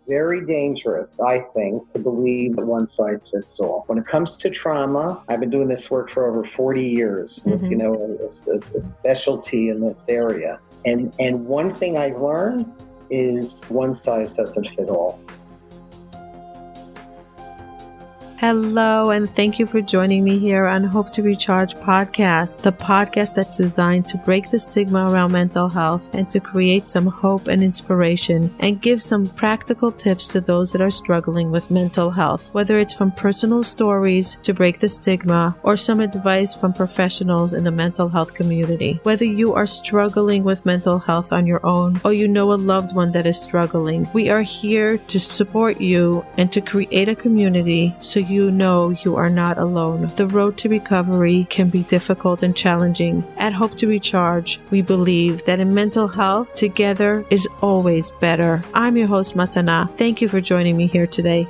very dangerous, I think, to believe that one size fits all. When it comes to trauma, I've been doing this work for over 40 years with, a specialty in this area. And one thing I've learned is one size doesn't fit all. Hello, and thank you for joining me here on Hope to Recharge podcast, the podcast that's designed to break the stigma around mental health and to create some hope and inspiration and give some practical tips to those that are struggling with mental health, whether it's from personal stories to break the stigma or some advice from professionals in the mental health community. Whether you are struggling with mental health on your own or you know a loved one that is struggling, we are here to support you and to create a community so you know you are not alone. The road to recovery can be difficult and challenging. At Hope to Recharge, we believe that in mental health, together is always better. I'm your host, Matana. Thank you for joining me here today.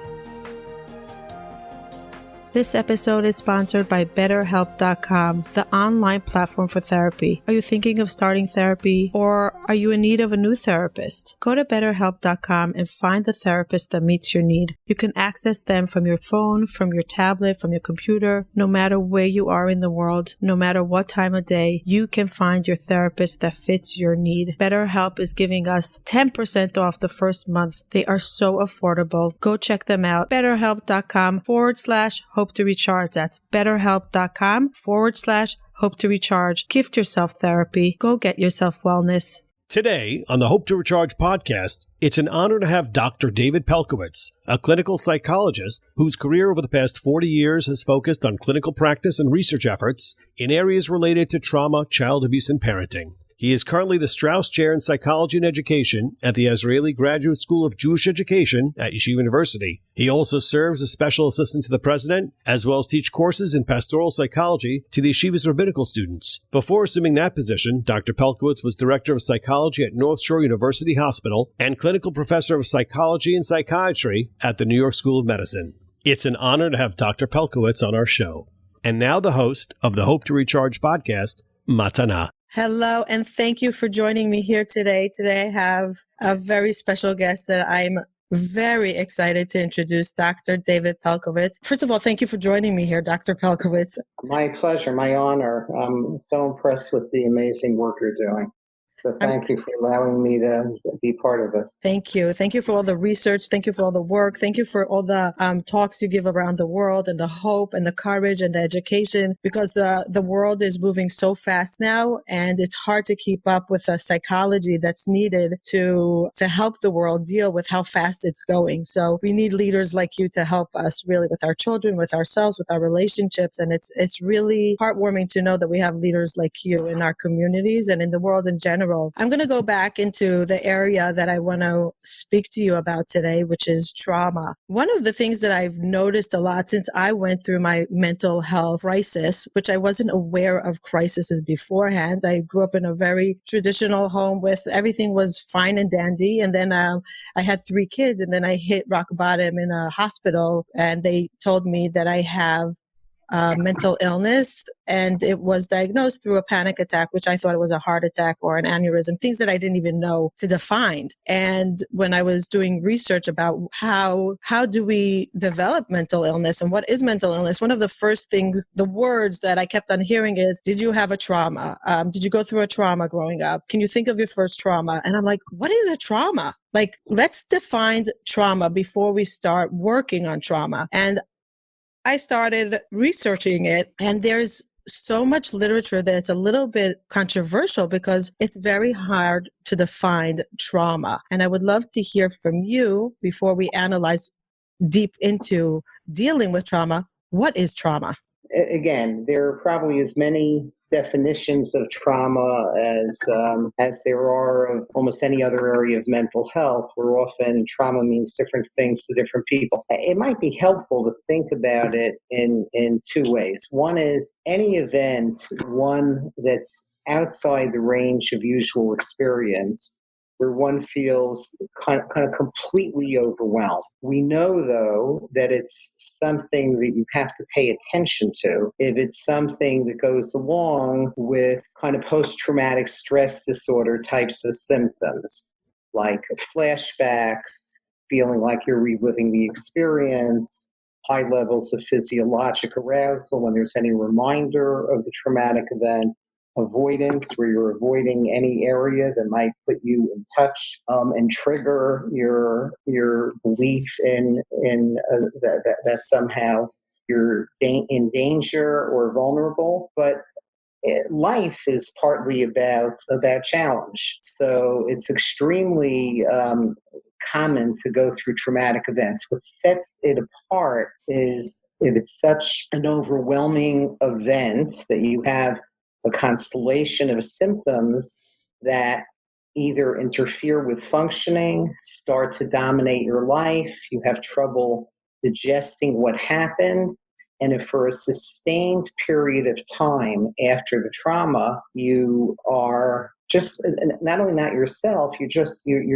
This episode is sponsored by BetterHelp.com, the online platform for therapy. Are you thinking of starting therapy or are you in need of a new therapist? Go to BetterHelp.com and find the therapist that meets your need. You can access them from your phone, from your tablet, from your computer. No matter where you are in the world, no matter what time of day, you can find your therapist that fits your need. BetterHelp is giving us 10% off the first month. They are so affordable. Go check them out. BetterHelp.com/Hope to Recharge. That's BetterHelp.com/Hope to Recharge. Gift yourself therapy. Go get yourself wellness. Today on the Hope to Recharge podcast, it's an honor to have Dr. David Pelcovitz, a clinical psychologist whose career over the past 40 years has focused on clinical practice and research efforts in areas related to trauma, child abuse, and parenting. He is currently the Strauss Chair in Psychology and Education at the Israeli Graduate School of Jewish Education at Yeshiva University. He also serves as special assistant to the president, as well as teach courses in pastoral psychology to the Yeshiva's rabbinical students. Before assuming that position, Dr. Pelcovitz was director of psychology at North Shore University Hospital and clinical professor of psychology and psychiatry at the New York School of Medicine. It's an honor to have Dr. Pelcovitz on our show. And now the host of the Hope to Recharge podcast, Matana. Hello, and thank you for joining me here today. Today I have a very special guest that I'm very excited to introduce, Dr. David Pelcovitz. First of all, thank you for joining me here, Dr. Pelcovitz. My pleasure, my honor. I'm so impressed with the amazing work you're doing. So thank you for allowing me to be part of this. Thank you. Thank you for all the research. Thank you for all the work. Thank you for all the talks you give around the world and the hope and the courage and the education, because the world is moving so fast now and it's hard to keep up with the psychology that's needed to help the world deal with how fast it's going. So we need leaders like you to help us really with our children, with ourselves, with our relationships. And it's really heartwarming to know that we have leaders like you in our communities and in the world in general. I'm going to go back into the area that I want to speak to you about today, which is trauma. One of the things that I've noticed a lot since I went through my mental health crisis, which I wasn't aware of crises beforehand. I grew up in a very traditional home with everything was fine and dandy. And then I had 3 kids, and then I hit rock bottom in a hospital, and they told me that I have mental illness, and it was diagnosed through a panic attack, which I thought it was a heart attack or an aneurysm, things that I didn't even know to define. And when I was doing research about how do we develop mental illness and what is mental illness, one of the first things, the words that I kept on hearing is, did you have a trauma? Did you go through a trauma growing up? Can you think of your first trauma? And I'm like, what is a trauma? Like, let's define trauma before we start working on trauma. And I started researching it, and there's so much literature that it's a little bit controversial because it's very hard to define trauma. And I would love to hear from you before we analyze deep into dealing with trauma. What is trauma? Again, there are probably as many definitions of trauma as there are of almost any other area of mental health, where often trauma means different things to different people. It might be helpful to think about it in 2 ways. One is any event, one that's outside the range of usual experience, where one feels kind of completely overwhelmed. We know, though, that it's something that you have to pay attention to if it's something that goes along with kind of post-traumatic stress disorder types of symptoms, like flashbacks, feeling like you're reliving the experience, high levels of physiologic arousal when there's any reminder of the traumatic event, avoidance, where you're avoiding any area that might put you in touch and trigger your belief in that somehow you're in danger or vulnerable. But life is partly about challenge. So it's extremely common to go through traumatic events. What sets it apart is if it's such an overwhelming event that you have a constellation of symptoms that either interfere with functioning, start to dominate your life, you have trouble digesting what happened, and if for a sustained period of time after the trauma, you are just not only not yourself, you're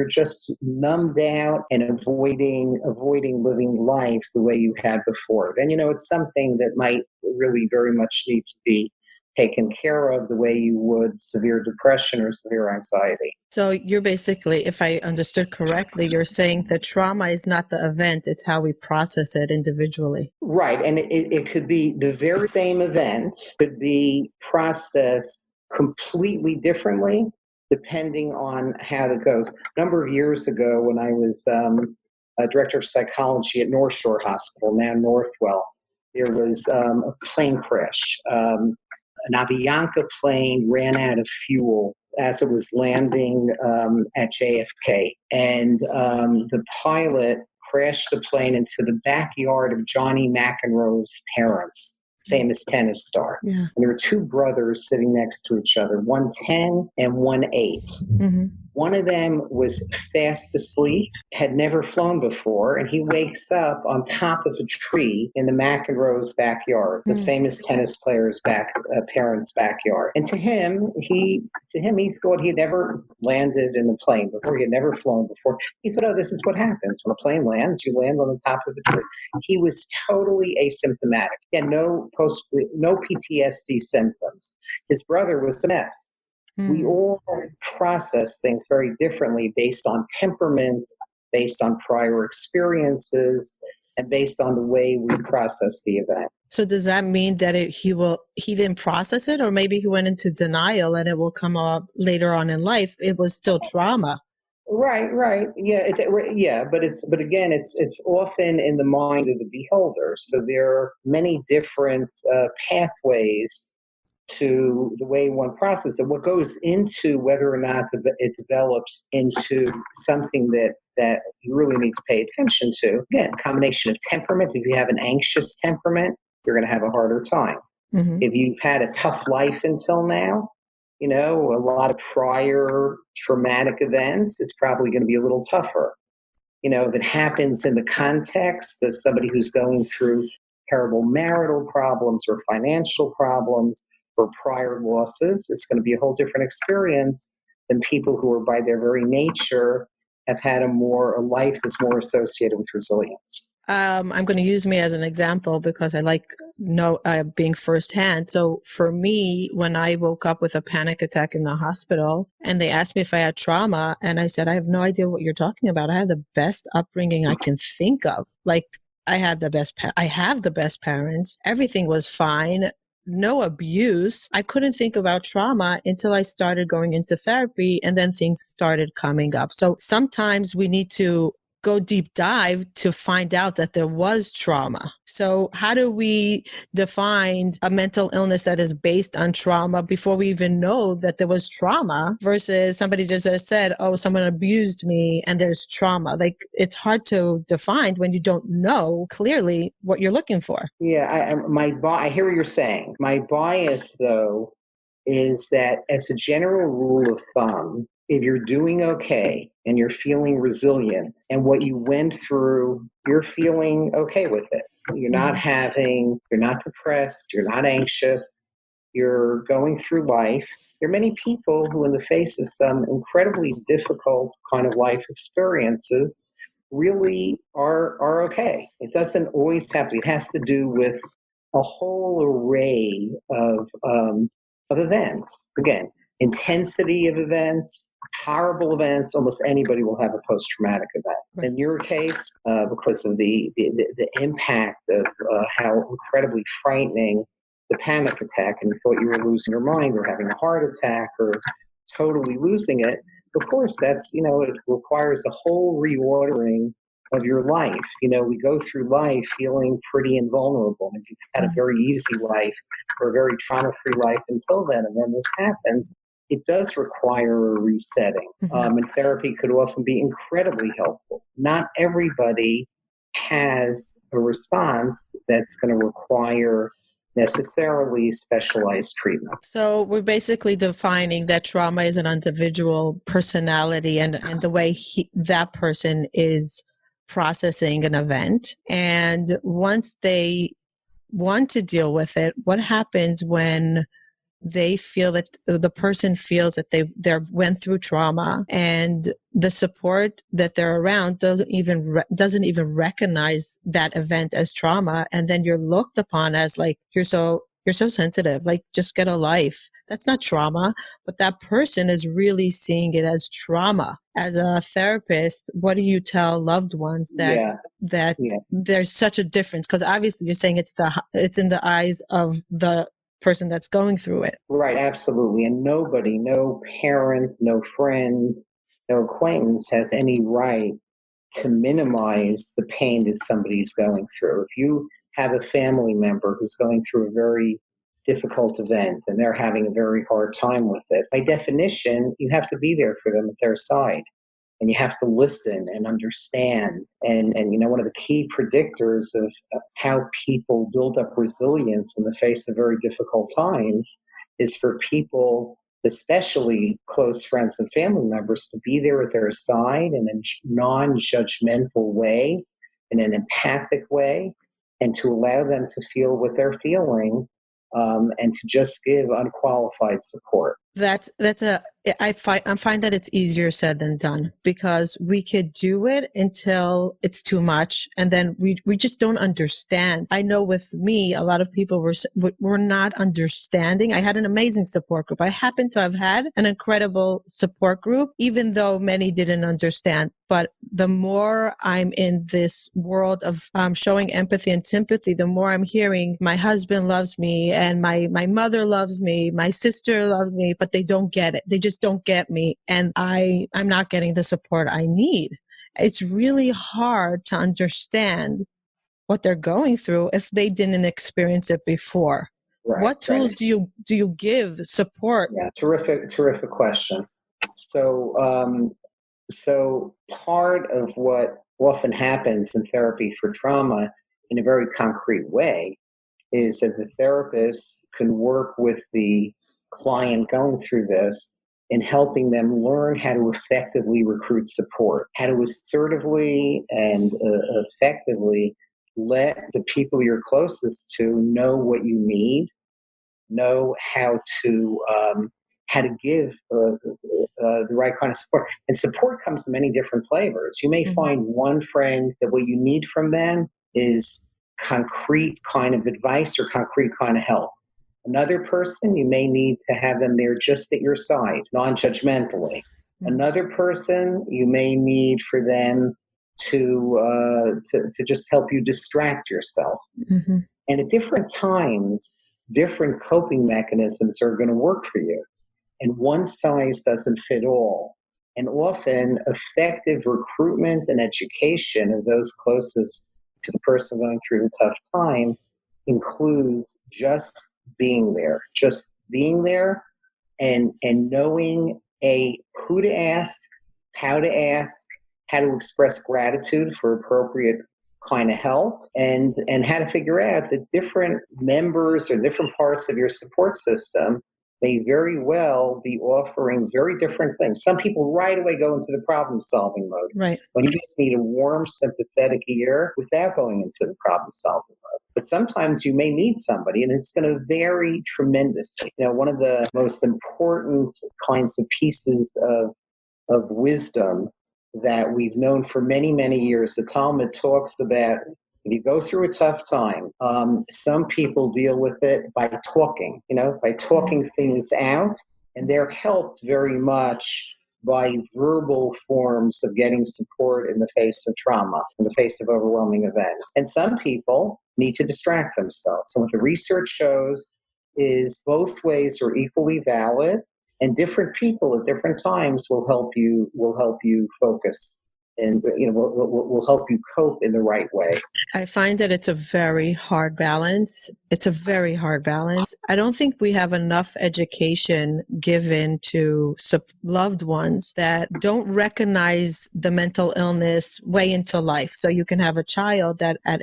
just numbed out and avoiding living life the way you had before. Then it's something that might really very much need to be taken care of the way you would severe depression or severe anxiety. So you're basically, if I understood correctly, you're saying that trauma is not the event, it's how we process it individually. Right. And it could be the very same event, could be processed completely differently depending on how it goes. A number of years ago, when I was a director of psychology at North Shore Hospital, now Northwell, there was a plane crash. An Avianca plane ran out of fuel as it was landing at JFK. And the pilot crashed the plane into the backyard of Johnny McEnroe's parents, famous tennis star. Yeah. And there were two brothers sitting next to each other, one 10 and one 8. Mm-hmm. One of them was fast asleep, had never flown before, and he wakes up on top of a tree in the McEnroe's backyard, this famous tennis player's parents' backyard. And to him, he thought he had never landed in a plane before. He had never flown before. He thought, oh, this is what happens when a plane lands. You land on the top of a tree. He was totally asymptomatic. He had no PTSD symptoms. His brother was a mess. We all process things very differently based on temperament, based on prior experiences, and based on the way we process the event. So does that mean that he didn't process it, or maybe he went into denial and it will come up later on in life? It was still trauma. Right. Yeah, but again, it's often in the mind of the beholder. So there are many different pathways to the way one processes it. What goes into whether or not it develops into something that you really need to pay attention to. Again, a combination of temperament. If you have an anxious temperament, you're going to have a harder time. Mm-hmm. If you've had a tough life until now, a lot of prior traumatic events, it's probably going to be a little tougher. If it happens in the context of somebody who's going through terrible marital problems or financial problems, or prior losses, it's going to be a whole different experience than people who are by their very nature have had a life that's more associated with resilience. I'm going to use me as an example because I like being firsthand. So for me, when I woke up with a panic attack in the hospital and they asked me if I had trauma, and I said, I have no idea what you're talking about. I had the best upbringing I can think of. Like I have the best parents. Everything was fine. No abuse. I couldn't think about trauma until I started going into therapy, and then things started coming up. So sometimes we need to go deep dive to find out that there was trauma. So how do we define a mental illness that is based on trauma before we even know that there was trauma versus somebody just said, oh, someone abused me and there's trauma? Like it's hard to define when you don't know clearly what you're looking for. Yeah, I hear what you're saying. My bias, though, is that as a general rule of thumb, if you're doing okay and you're feeling resilient and what you went through, you're feeling okay with it. You're not depressed, you're not anxious, you're going through life. There are many people who, in the face of some incredibly difficult kind of life experiences, really are okay. It doesn't always have to. It has to do with a whole array of events. Again, intensity of events, horrible events, almost anybody will have a post-traumatic event. Right. In your case, because of the impact of how incredibly frightening the panic attack, and you thought you were losing your mind or having a heart attack or totally losing it, of course, that's, it requires a whole reordering of your life. We go through life feeling pretty invulnerable. And you've had a very easy life or a very trauma-free life until then, and then this happens. It does require a resetting. And therapy could often be incredibly helpful. Not everybody has a response that's going to require necessarily specialized treatment. So we're basically defining that trauma is an individual personality and the way that person is processing an event. And once they want to deal with it, what happens when they feel that the person feels that they went through trauma and the support that they're around doesn't even recognize that event as trauma, and then you're looked upon as like you're so sensitive, like just get a life. That's not trauma, but that person is really seeing it as trauma. As a therapist, what do you tell loved ones that there's such a difference? Because obviously you're saying it's in the eyes of the person that's going through it. Right, absolutely. And nobody, no parent, no friend, no acquaintance has any right to minimize the pain that somebody's going through. If you have a family member who's going through a very difficult event and they're having a very hard time with it, by definition, you have to be there for them at their side. And you have to listen and understand. And one of the key predictors of how people build up resilience in the face of very difficult times is for people, especially close friends and family members, to be there at their side in a non-judgmental way, in an empathic way, and to allow them to feel what they're feeling, and to just give unqualified support. I find that it's easier said than done, because we could do it until it's too much, and then we just don't understand. I know with me, a lot of people were not understanding. I had an amazing support group. I happen to have had an incredible support group, even though many didn't understand. But the more I'm in this world of showing empathy and sympathy, the more I'm hearing my husband loves me and my mother loves me, my sister loves me, but they don't get it. They just don't get me. And I'm not getting the support I need. It's really hard to understand what they're going through if they didn't experience it before. Right, what tools do you give support? Yeah, terrific question. So part of what often happens in therapy for trauma in a very concrete way is that the therapist can work with the client going through this in helping them learn how to effectively recruit support, how to assertively and effectively let the people you're closest to know what you need, know how to give the right kind of support. And support comes in many different flavors. You may find one friend that what you need from them is concrete kind of advice or concrete kind of help. Another person, you may need to have them there just at your side, non-judgmentally. Another person, you may need for them to just help you distract yourself. And at different times, different coping mechanisms are going to work for you. And one size doesn't fit all. And often effective recruitment and education of those closest to the person going through a tough time includes just being there and knowing who to ask, how to express gratitude for appropriate kind of help, and how to figure out that different members or different parts of your support system may very well be offering very different things. Some people right away go into the problem-solving mode. Right. When you just need a warm, sympathetic ear without going into the problem-solving mode. But sometimes you may need somebody, and it's going to vary tremendously. One of the most important kinds of pieces of wisdom that we've known for many, many years, the Talmud talks about, if you go through a tough time, some people deal with it by talking, things out And they're helped very much by verbal forms of getting support in the face of trauma, in the face of overwhelming events. And some people need to distract themselves. So what the research shows is both ways are equally valid, and different people at different times will help you focus, and will help you cope in the right way. I find that it's a very hard balance. It's a very hard balance. I don't think we have enough education given to loved ones that don't recognize the mental illness way into life. So you can have a child that at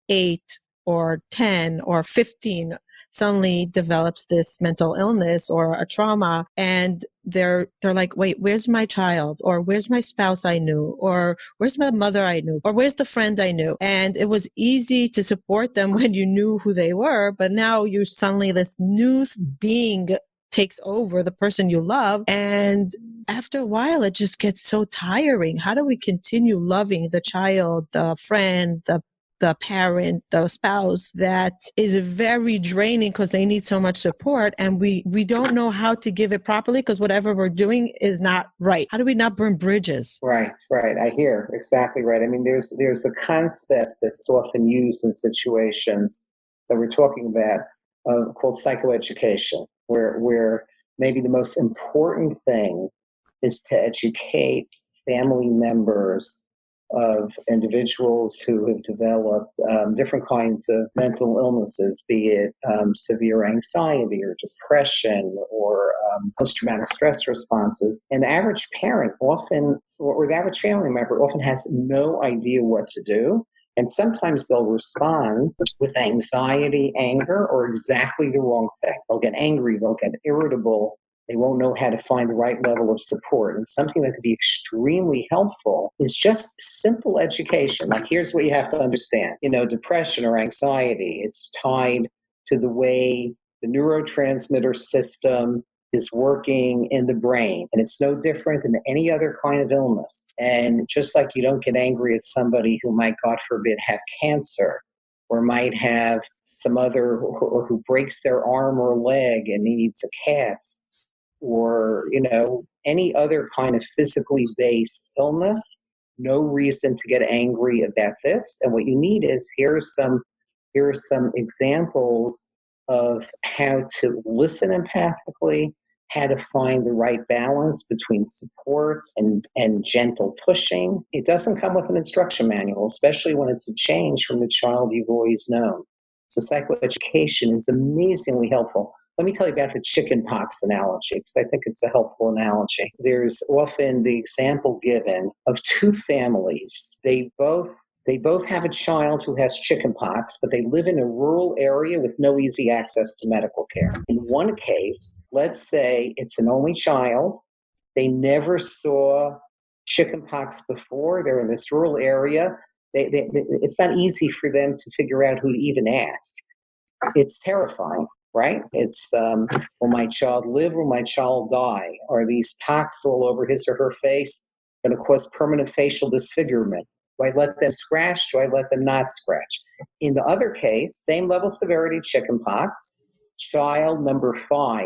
8 or 10 or 15 suddenly develops this mental illness or a trauma, and they're like, wait, where's my child? Or where's my spouse I knew? Or where's my mother I knew? Or where's the friend I knew? And it was easy to support them when you knew who they were, but now you suddenly, this new being takes over the person you love, and after a while it just gets so tiring. How do we continue loving the child, the friend, the parent, the spouse, that is very draining because they need so much support, and we don't know how to give it properly because whatever we're doing is not right? How do we not burn bridges? Right. I hear exactly right. I mean, there's a concept that's often used in situations that we're talking about called psychoeducation, where maybe the most important thing is to educate family members of individuals who have developed different kinds of mental illnesses, be it severe anxiety or depression or post-traumatic stress responses. And the average parent often, or the average family member often has no idea what to do. And sometimes they'll respond with anxiety, anger, or exactly the wrong thing. They'll get angry, they'll get irritable, they won't know how to find the right level of support. And something that could be extremely helpful is just simple education. Like, here's what you have to understand. Depression or anxiety, it's tied to the way the neurotransmitter system is working in the brain. And it's no different than any other kind of illness. And just like you don't get angry at somebody who might, God forbid, have cancer, or might have some other, or who breaks their arm or leg and needs a cast, or any other kind of physically based illness, no reason to get angry about this. And what you need is, here are some examples of how to listen empathically, how to find the right balance between support and gentle pushing. It doesn't come with an instruction manual, especially when it's a change from the child you've always known. So psychoeducation is amazingly helpful. Let me tell you about the chicken pox analogy, because I think it's a helpful analogy. There's often the example given of two families. They both have a child who has chicken pox, but they live in a rural area with no easy access to medical care. In one case, let's say it's an only child. They never saw chicken pox before. They're in this rural area. It's not easy for them to figure out who to even ask. It's terrifying, right? It's, will my child live? Will my child die? Are these pox all over his or her face going to cause permanent facial disfigurement? Do I let them scratch? Do I let them not scratch? In the other case, same level severity chickenpox, child number 5,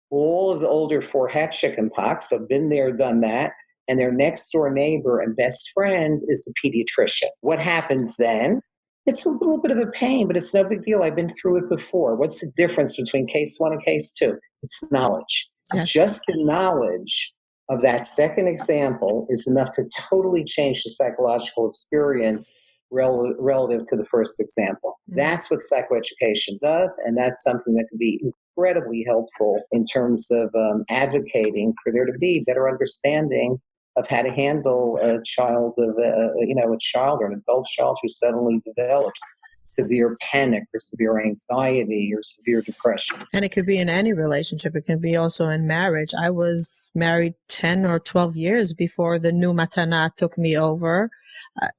all of the older 4 had chickenpox, so been there, done that, and their next door neighbor and best friend is a pediatrician. What happens then? It's a little bit of a pain, but it's no big deal. I've been through it before. What's the difference between case 1 and case 2? It's knowledge. Yes. Just the knowledge of that second example is enough to totally change the psychological experience relative to the first example. Mm-hmm. That's what psychoeducation does, and that's something that can be incredibly helpful in terms of advocating for there to be better understanding of how to handle a child a child or an adult child who suddenly develops severe panic or severe anxiety or severe depression. And it could be in any relationship. It can be also in marriage. I was married 10 or 12 years before the new matana took me over,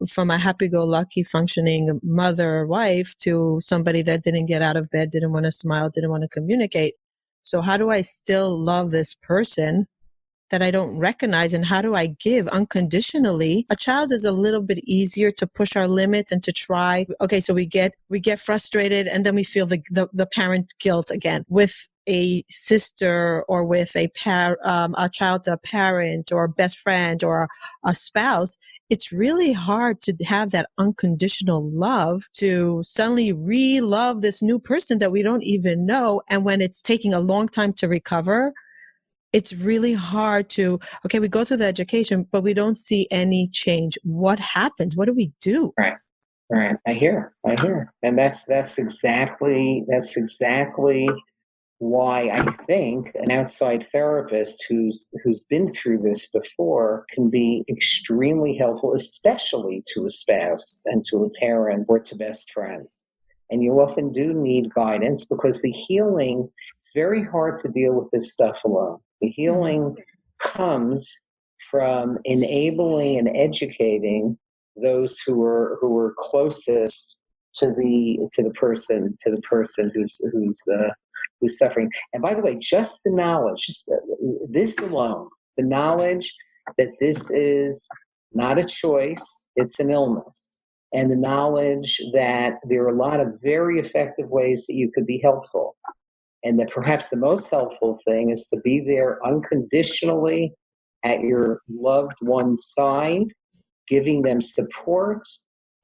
from a happy-go-lucky functioning mother or wife to somebody that didn't get out of bed, didn't want to smile, didn't want to communicate. So how do I still love this person that I don't recognize, and how do I give unconditionally? A child is a little bit easier to push our limits and to try. Okay, so we get frustrated, and then we feel the parent guilt again. With a sister or with a child to a parent or a best friend or a spouse, it's really hard to have that unconditional love to suddenly re-love this new person that we don't even know. And when it's taking a long time to recover, it's really hard to, okay, we go through the education, but we don't see any change. What happens? What do we do? Right. Right. I hear. And that's exactly why I think an outside therapist who's been through this before can be extremely helpful, especially to a spouse and to a parent or to best friends. And you often do need guidance because the healing, it's very hard to deal with this stuff alone. The healing comes from enabling and educating those who are closest to the person who's suffering. And by the way, just the knowledge, this alone, the knowledge that this is not a choice, it's an illness, and the knowledge that there are a lot of very effective ways that you could be helpful, and that perhaps the most helpful thing is to be there unconditionally at your loved one's side, giving them support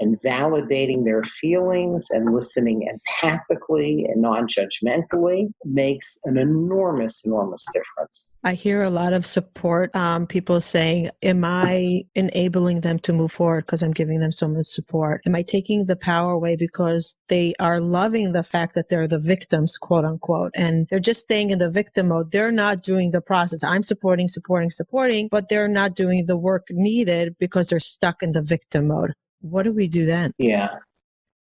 and validating their feelings and listening empathically and non-judgmentally makes an enormous difference. I hear a lot of support, people saying, am I enabling them to move forward because I'm giving them so much support? Am I taking the power away because they are loving the fact that they're the victims, quote unquote, and they're just staying in the victim mode? They're not doing the process. I'm supporting, but they're not doing the work needed because they're stuck in the victim mode. What do we do then? Yeah. I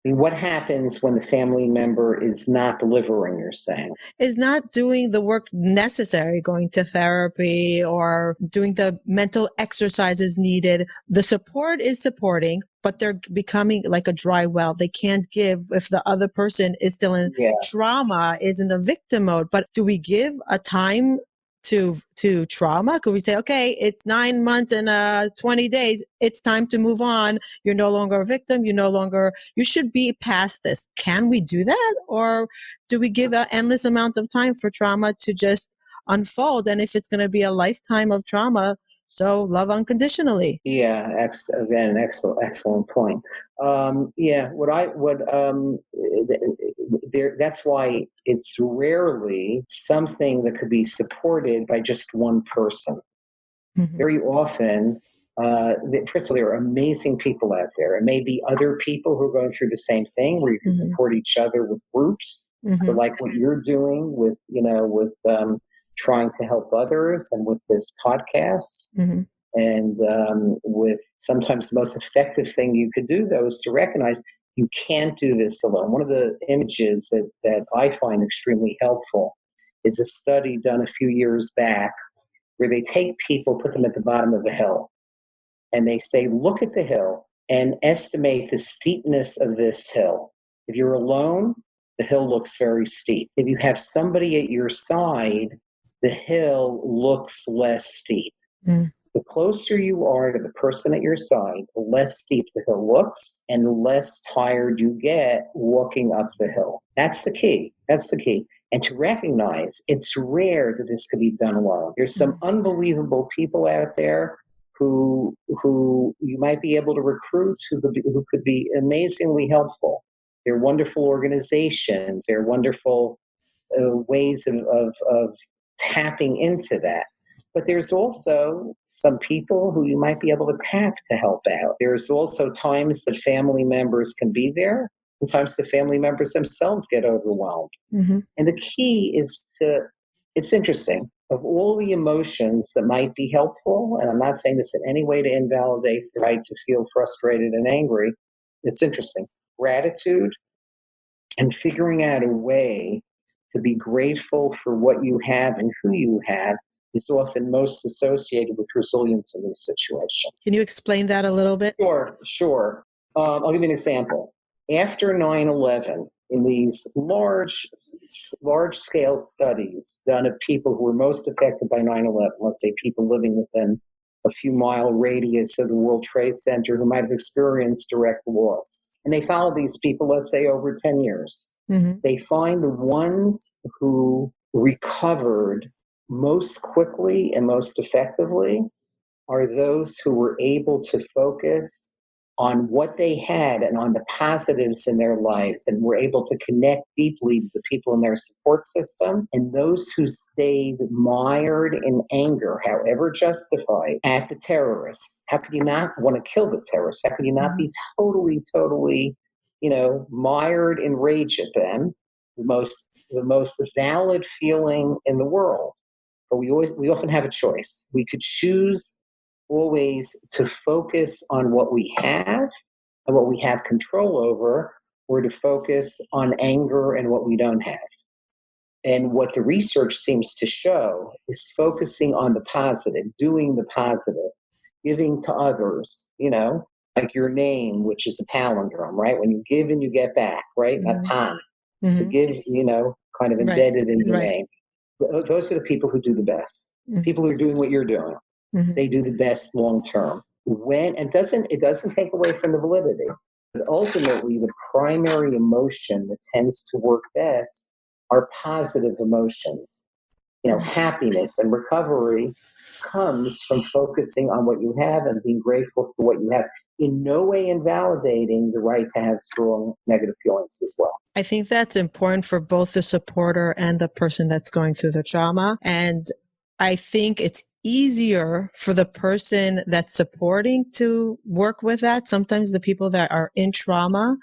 mean, what happens when the family member is not delivering, you're saying? Is not doing the work necessary, going to therapy or doing the mental exercises needed. The support is supporting, but they're becoming like a dry well. They can't give if the other person is still in trauma, is in the victim mode. But do we give a time to trauma? Could we say, okay, it's 9 months and 20 days. It's time to move on. You're no longer a victim. You should be past this. Can we do that? Or do we give an endless amount of time for trauma to just unfold? And if it's going to be a lifetime of trauma, so love unconditionally. Yeah. Again, excellent point. That's why it's rarely something that could be supported by just one person. Mm-hmm. Very often, first of all, there are amazing people out there. It may be other people who are going through the same thing where you can support each other with groups, like what you're doing with trying to help others and with this podcast. And with sometimes the most effective thing you could do, though, is to recognize you can't do this alone. One of the images that I find extremely helpful is a study done a few years back where they take people, put them at the bottom of a hill, and they say, look at the hill and estimate the steepness of this hill. If you're alone, the hill looks very steep. If you have somebody at your side, the hill looks less steep. The closer you are to the person at your side, the less steep the hill looks and the less tired you get walking up the hill. That's the key. And to recognize it's rare that this could be done alone. There's some unbelievable people out there who you might be able to recruit who could be amazingly helpful. They're wonderful organizations. They're wonderful ways of tapping into that. But there's also some people who you might be able to tap to help out. There's also times that family members can be there. Sometimes the family members themselves get overwhelmed. And the key is it's interesting, of all the emotions that might be helpful, and I'm not saying this in any way to invalidate the right to feel frustrated and angry, it's interesting. Gratitude and figuring out a way to be grateful for what you have and who you have is often most associated with resilience in this situation. Can you explain that a little bit? Sure. I'll give you an example. After 9/11, in these large-scale studies done of people who were most affected by 9/11, let's say people living within a few mile radius of the World Trade Center who might have experienced direct loss. And they followed these people, let's say, over 10 years. They find the ones who recovered most quickly and most effectively are those who were able to focus on what they had and on the positives in their lives and were able to connect deeply with the people in their support system, and those who stayed mired in anger, however justified, at the terrorists. How could you not want to kill the terrorists? How could you not be totally, mired in rage at them? The most valid feeling in the world. But we often have a choice. We could choose always to focus on what we have and what we have control over, or to focus on anger and what we don't have. And what the research seems to show is focusing on the positive, doing the positive, giving to others, like your name, which is a palindrome, right? When you give and you get back, right? Not time. To give, kind of embedded in your name. Those are the people who do the best. People who are doing what you're doing. They do the best long term. It doesn't take away from the validity, but ultimately the primary emotion that tends to work best are positive emotions. Happiness and recovery comes from focusing on what you have and being grateful for what you have, in no way invalidating the right to have strong negative feelings as well. I think that's important for both the supporter and the person that's going through the trauma. And I think it's easier for the person that's supporting to work with that. Sometimes the people that are in trauma,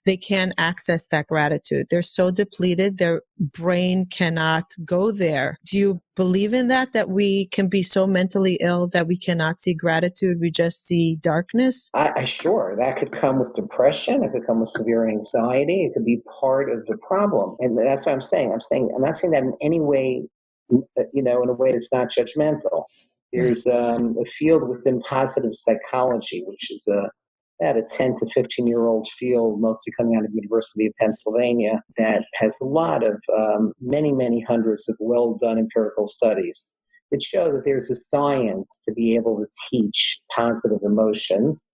they can't access that gratitude. They're so depleted, their brain cannot go there. Do you believe in that we can be so mentally ill that we cannot see gratitude, we just see darkness? Sure, that could come with depression. It could come with severe anxiety. It could be part of the problem. And that's what I'm saying. I'm not saying that in any way, in a way that's not judgmental. There's a field within positive psychology, which is about a 10 to 15-year-old field, mostly coming out of the University of Pennsylvania, that has a lot of many hundreds of well-done empirical studies that show that there's a science to be able to teach positive emotions,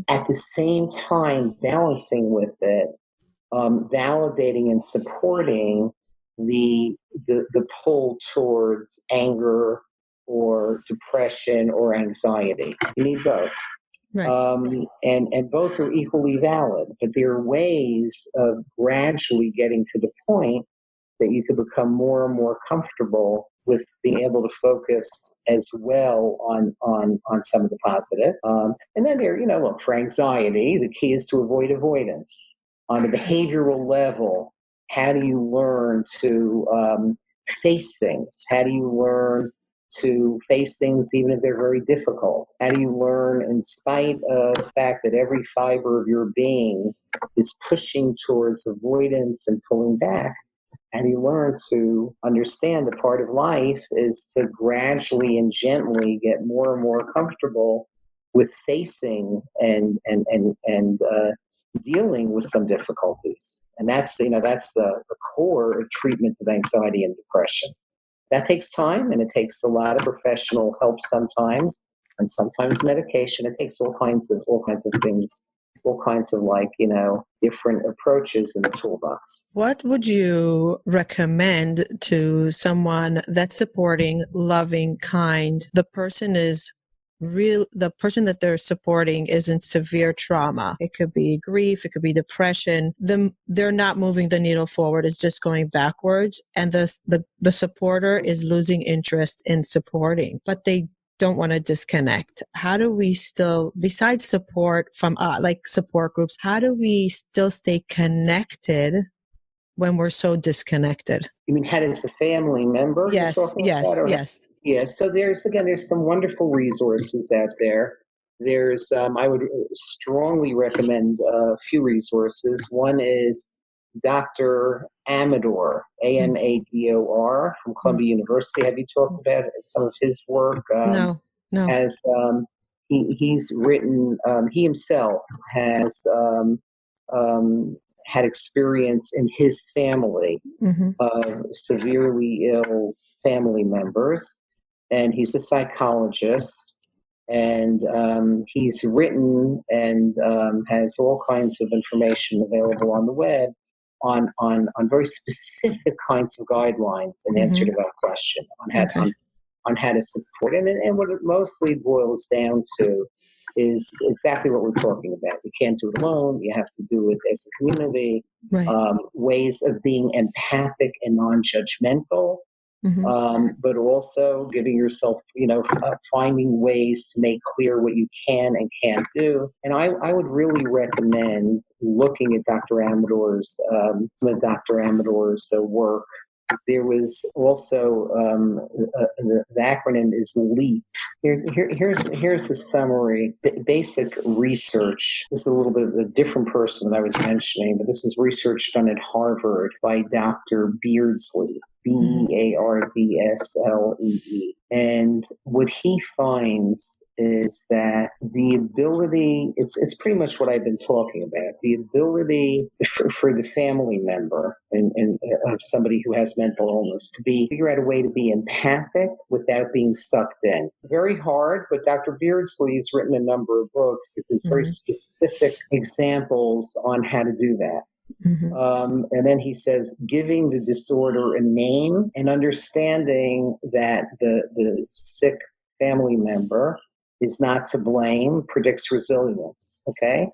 at the same time balancing with it, validating and supporting the pull towards anger or depression or anxiety. You need both. Right. And both are equally valid, but there are ways of gradually getting to the point that you could become more and more comfortable with being able to focus as well on some of the positive. And then look, for anxiety, the key is to avoid avoidance. On the behavioral level, how do you learn to face things? How do you learn to face things even if they're very difficult? How do you learn, in spite of the fact that every fiber of your being is pushing towards avoidance and pulling back, how do you learn to understand that part of life is to gradually and gently get more and more comfortable with facing and dealing with some difficulties? And that's the core of treatment of anxiety and depression. That takes time, and it takes a lot of professional help sometimes, and sometimes medication. It takes all kinds of things, all kinds of different approaches in the toolbox. What would you recommend to someone that's supporting, loving, kind? The person that they're supporting is in severe trauma. It could be grief, it could be depression. They're not moving the needle forward, it's just going backwards. And the supporter is losing interest in supporting, but they don't want to disconnect. How do we still, besides support from support groups, how do we still stay connected when we're so disconnected? You mean, how does the family member? Yes. Yeah, so there's some wonderful resources out there. There's, I would strongly recommend a few resources. One is Dr. Amador, Amador, from Columbia University. Have you talked about some of his work? No. As he's written, he himself has had experience in his family of severely ill family members. And he's a psychologist, and he's written and has all kinds of information available on the web on very specific kinds of guidelines in answer to that question on how to support. And what it mostly boils down to is exactly what we're talking about. You can't do it alone. You have to do it as a community. Right. Ways of being empathic and non-judgmental, but also giving yourself, finding ways to make clear what you can and can't do. And I would really recommend looking at some of Dr. Amador's work. There was also the acronym is LEAP. Here's a summary. Basic research. This is a little bit of a different person that I was mentioning, but this is research done at Harvard by Dr. Beardsley. Beardslee. And what he finds is that the ability, it's pretty much what I've been talking about, the ability for the family member and of somebody who has mental illness to figure out a way to be empathic without being sucked in. Very hard, but Dr. Beardsley has written a number of books. There's very specific examples on how to do that. And then he says, giving the disorder a name and understanding that the sick family member is not to blame predicts resilience. Okay.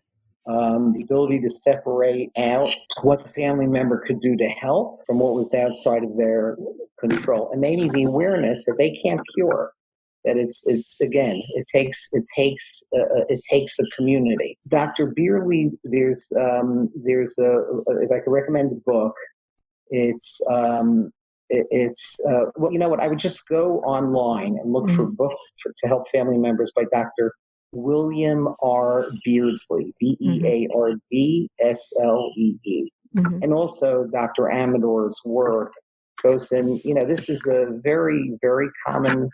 The ability to separate out what the family member could do to help from what was outside of their control, and maybe the awareness that they can't cure. That it's again, it takes a community. Dr. Beardsley, there's if I could recommend a book, well, you know what, I would just go online and look for books to help family members by Dr. William R. Beardsley, Beardslee, and also Dr. Amador's work goes in, this is a very, very common,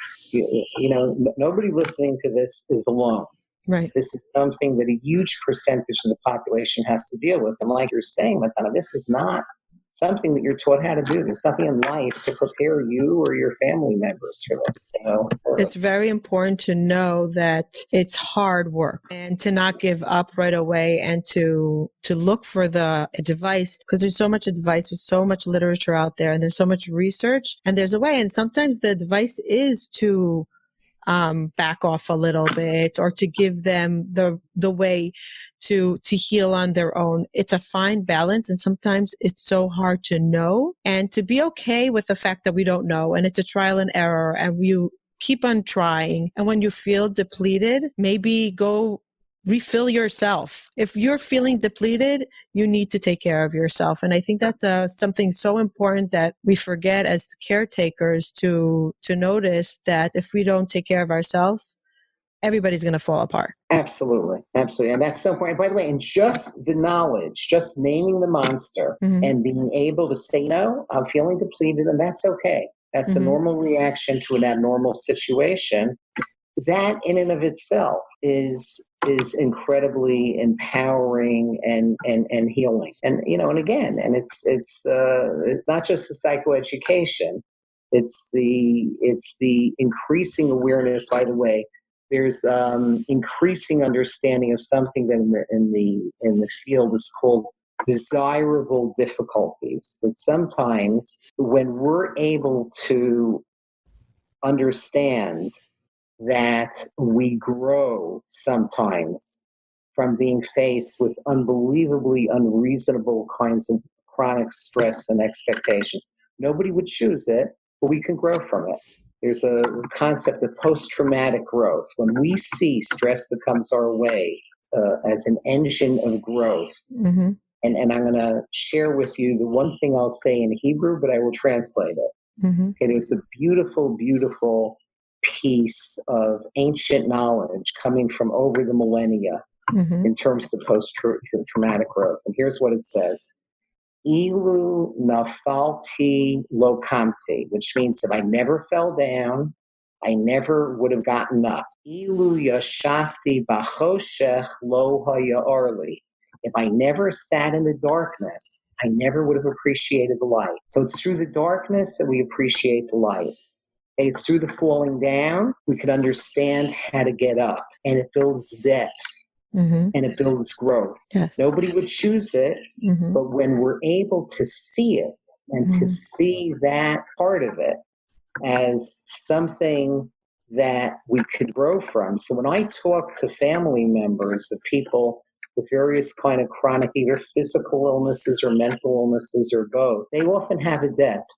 nobody listening to this is alone. Right. This is something that a huge percentage of the population has to deal with. And like you're saying, Matana, this is not something that you're taught how to do. There's nothing in life to prepare you or your family members for this. It's very important to know that it's hard work and to not give up right away and to look for the advice, because there's so much advice, there's so much literature out there, and there's so much research, and there's a way. And sometimes the advice is to back off a little bit or to give them the way to heal on their own. It's a fine balance, and sometimes it's so hard to know and to be okay with the fact that we don't know, and it's a trial and error, and you keep on trying. And when you feel depleted, maybe go refill yourself. If you're feeling depleted, you need to take care of yourself. And I think that's something so important that we forget as caretakers to notice, that if we don't take care of ourselves, everybody's going to fall apart. Absolutely. Absolutely. And that's so important. By the way, and just the knowledge, just naming the monster and being able to say, I'm feeling depleted, and that's okay. That's a normal reaction to an abnormal situation. That in and of itself is incredibly empowering and healing. And and again, and it's not just the psychoeducation. It's the increasing awareness. By the way, there's increasing understanding of something that in the field is called desirable difficulties. That sometimes when we're able to understand that we grow sometimes from being faced with unbelievably unreasonable kinds of chronic stress and expectations. Nobody would choose it, but we can grow from it. There's a concept of post-traumatic growth. When we see stress that comes our way as an engine of growth, and I'm going to share with you the one thing I'll say in Hebrew, but I will translate it. Okay, there's a beautiful, beautiful piece of ancient knowledge coming from over the millennia in terms of post-traumatic growth. And here's what it says. Ilu nafalti lo kamti, which means if I never fell down, I never would have gotten up. Ilu yashafti bachoshech lo hayarli. If I never sat in the darkness, I never would have appreciated the light. So it's through the darkness that we appreciate the light. And it's through the falling down we can understand how to get up. And it builds depth. Mm-hmm. and it builds growth. Yes. Nobody would choose it, Mm-hmm. but when we're able to see it and to see that part of it as something that we could grow from. So when I talk to family members of people with various kind of chronic, either physical illnesses or mental illnesses or both, they often have a depth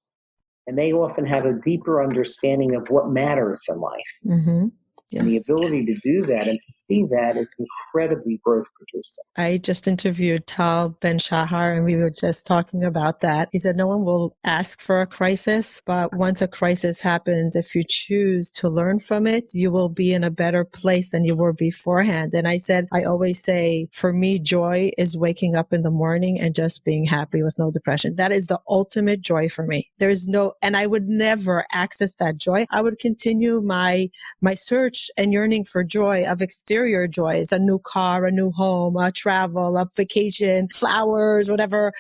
and they often have a deeper understanding of what matters in life. Mm-hmm. Yes. And the ability to do that and to see that is incredibly growth producing. I just interviewed Tal Ben-Shahar, and we were just talking about that. He said no one will ask for a crisis, but once a crisis happens, if you choose to learn from it, you will be in a better place than you were beforehand. And I said, I always say, for me, joy is waking up in the morning and just being happy with no depression. That is the ultimate joy for me. There is no, and I would never access that joy. I would continue my search and yearning for joy of exterior joys, a new car, a new home, a travel, a vacation, flowers, whatever.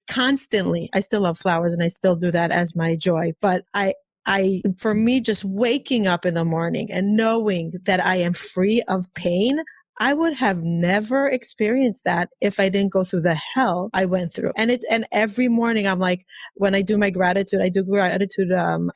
Constantly, I still love flowers and I still do that as my joy. But for me, just waking up in the morning and knowing that I am free of pain, I would have never experienced that if I didn't go through the hell I went through. And every morning I'm like, when I do my gratitude, I do gratitude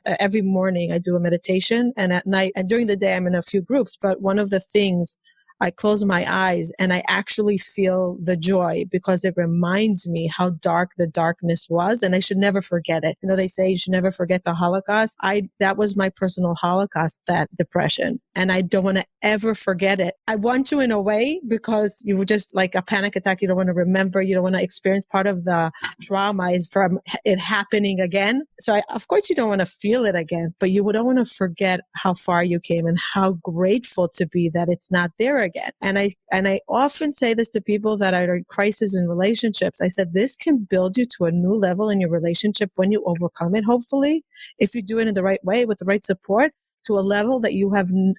every morning. I do a meditation, and at night and during the day I'm in a few groups. But one of the things, I close my eyes and I actually feel the joy because it reminds me how dark the darkness was, and I should never forget it. You know, they say you should never forget the Holocaust. That was my personal Holocaust, that depression, and I don't want to ever forget it. I want to in a way because you would just like a panic attack. You don't want to remember, you don't want to experience part of the trauma is from it happening again. So of course you don't want to feel it again, but you don't want to forget how far you came and how grateful to be that it's not there again. And I often say this to people that are in crisis in relationships. I said, this can build you to a new level in your relationship when you overcome it, hopefully, if you do it in the right way with the right support, to a level that you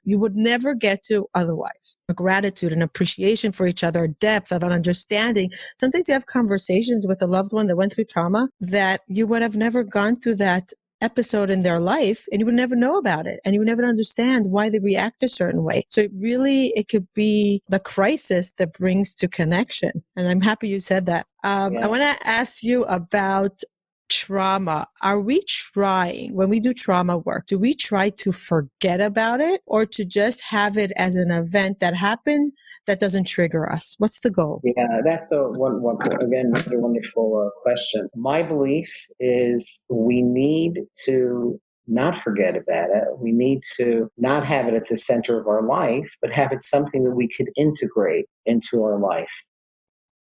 would never get to otherwise. A gratitude and appreciation for each other, depth of an understanding. Sometimes you have conversations with a loved one that went through trauma that you would have never gone through that episode in their life, and you would never know about it, and you would never understand why they react a certain way. So it could be the crisis that brings to connection. And I'm happy you said that. I want to ask you about trauma. Are we trying, when we do trauma work, do we try to forget about it or to just have it as an event that happened that doesn't trigger us? What's the goal? Yeah, that's again, another wonderful question. My belief is we need to not forget about it. We need to not have it at the center of our life, but have it something that we could integrate into our life.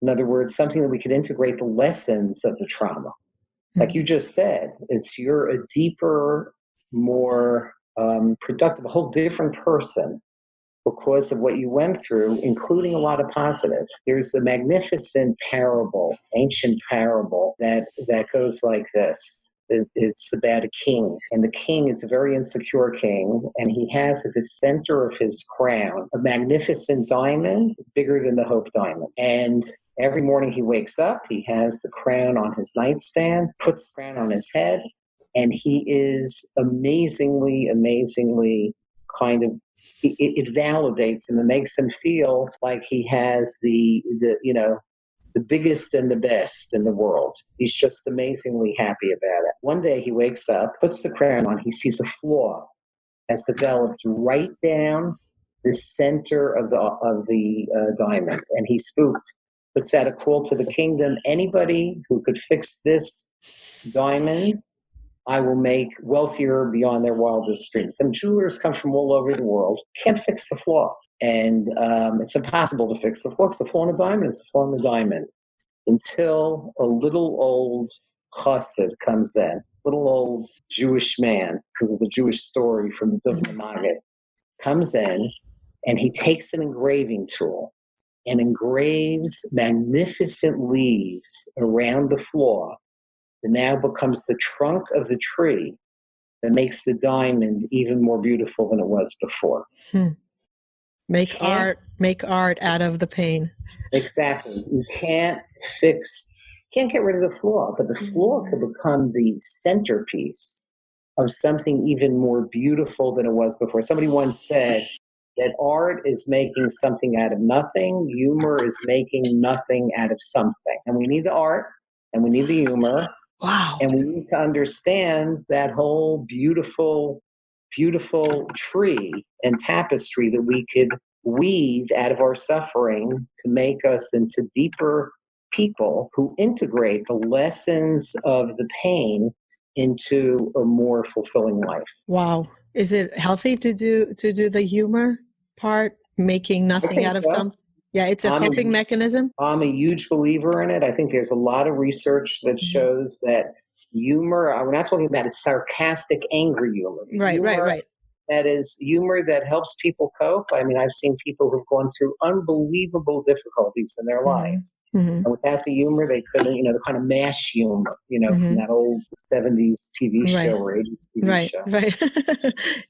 In other words, something that we could integrate the lessons of the trauma. Like you just said, you're a deeper, more productive, a whole different person because of what you went through, including a lot of positive. There's a magnificent parable, ancient parable, that goes like this. It's about a king, and the king is a very insecure king, and he has at the center of his crown a magnificent diamond bigger than the Hope Diamond. And every morning he wakes up, he has the crown on his nightstand, puts the crown on his head, and he is amazingly kind of, it validates him and makes him feel like he has the biggest and the best in the world. He's just amazingly happy about it. One day he wakes up, puts the crown on, he sees a flaw has developed right down the center of the diamond, and he's spooked. Puts out a call to the kingdom. Anybody who could fix this diamond, I will make wealthier beyond their wildest dreams. And jewelers come from all over the world, can't fix the flaw. And it's impossible to fix the flaw. It's the flaw in the diamond. It's the flaw in the diamond. Until a little old chassid comes in, little old Jewish man, because it's a Jewish story from the Book of the Maggid, comes in, and he takes an engraving tool and engraves magnificent leaves around the flaw that now becomes the trunk of the tree that makes the diamond even more beautiful than it was before. Make art out of the pain. Exactly. You can't get rid of the flaw, but the flaw could become the centerpiece of something even more beautiful than it was before. Somebody once said, that art is making something out of nothing. Humor is making nothing out of something. And we need the art and we need the humor. Wow. And we need to understand that whole beautiful, beautiful tree and tapestry that we could weave out of our suffering to make us into deeper people who integrate the lessons of the pain into a more fulfilling life. Wow. Is it healthy to do the humor part, making nothing out of something? Yeah, it's a coping mechanism. I'm a huge believer in it. I think there's a lot of research that shows that humor, we're not talking about a sarcastic, angry humor. Right. That is humor that helps people cope. I mean, I've seen people who've gone through unbelievable difficulties in their lives. And without the humor, they couldn't, the kind of mash humor, from that old 70s TV show or 80s TV show. Right.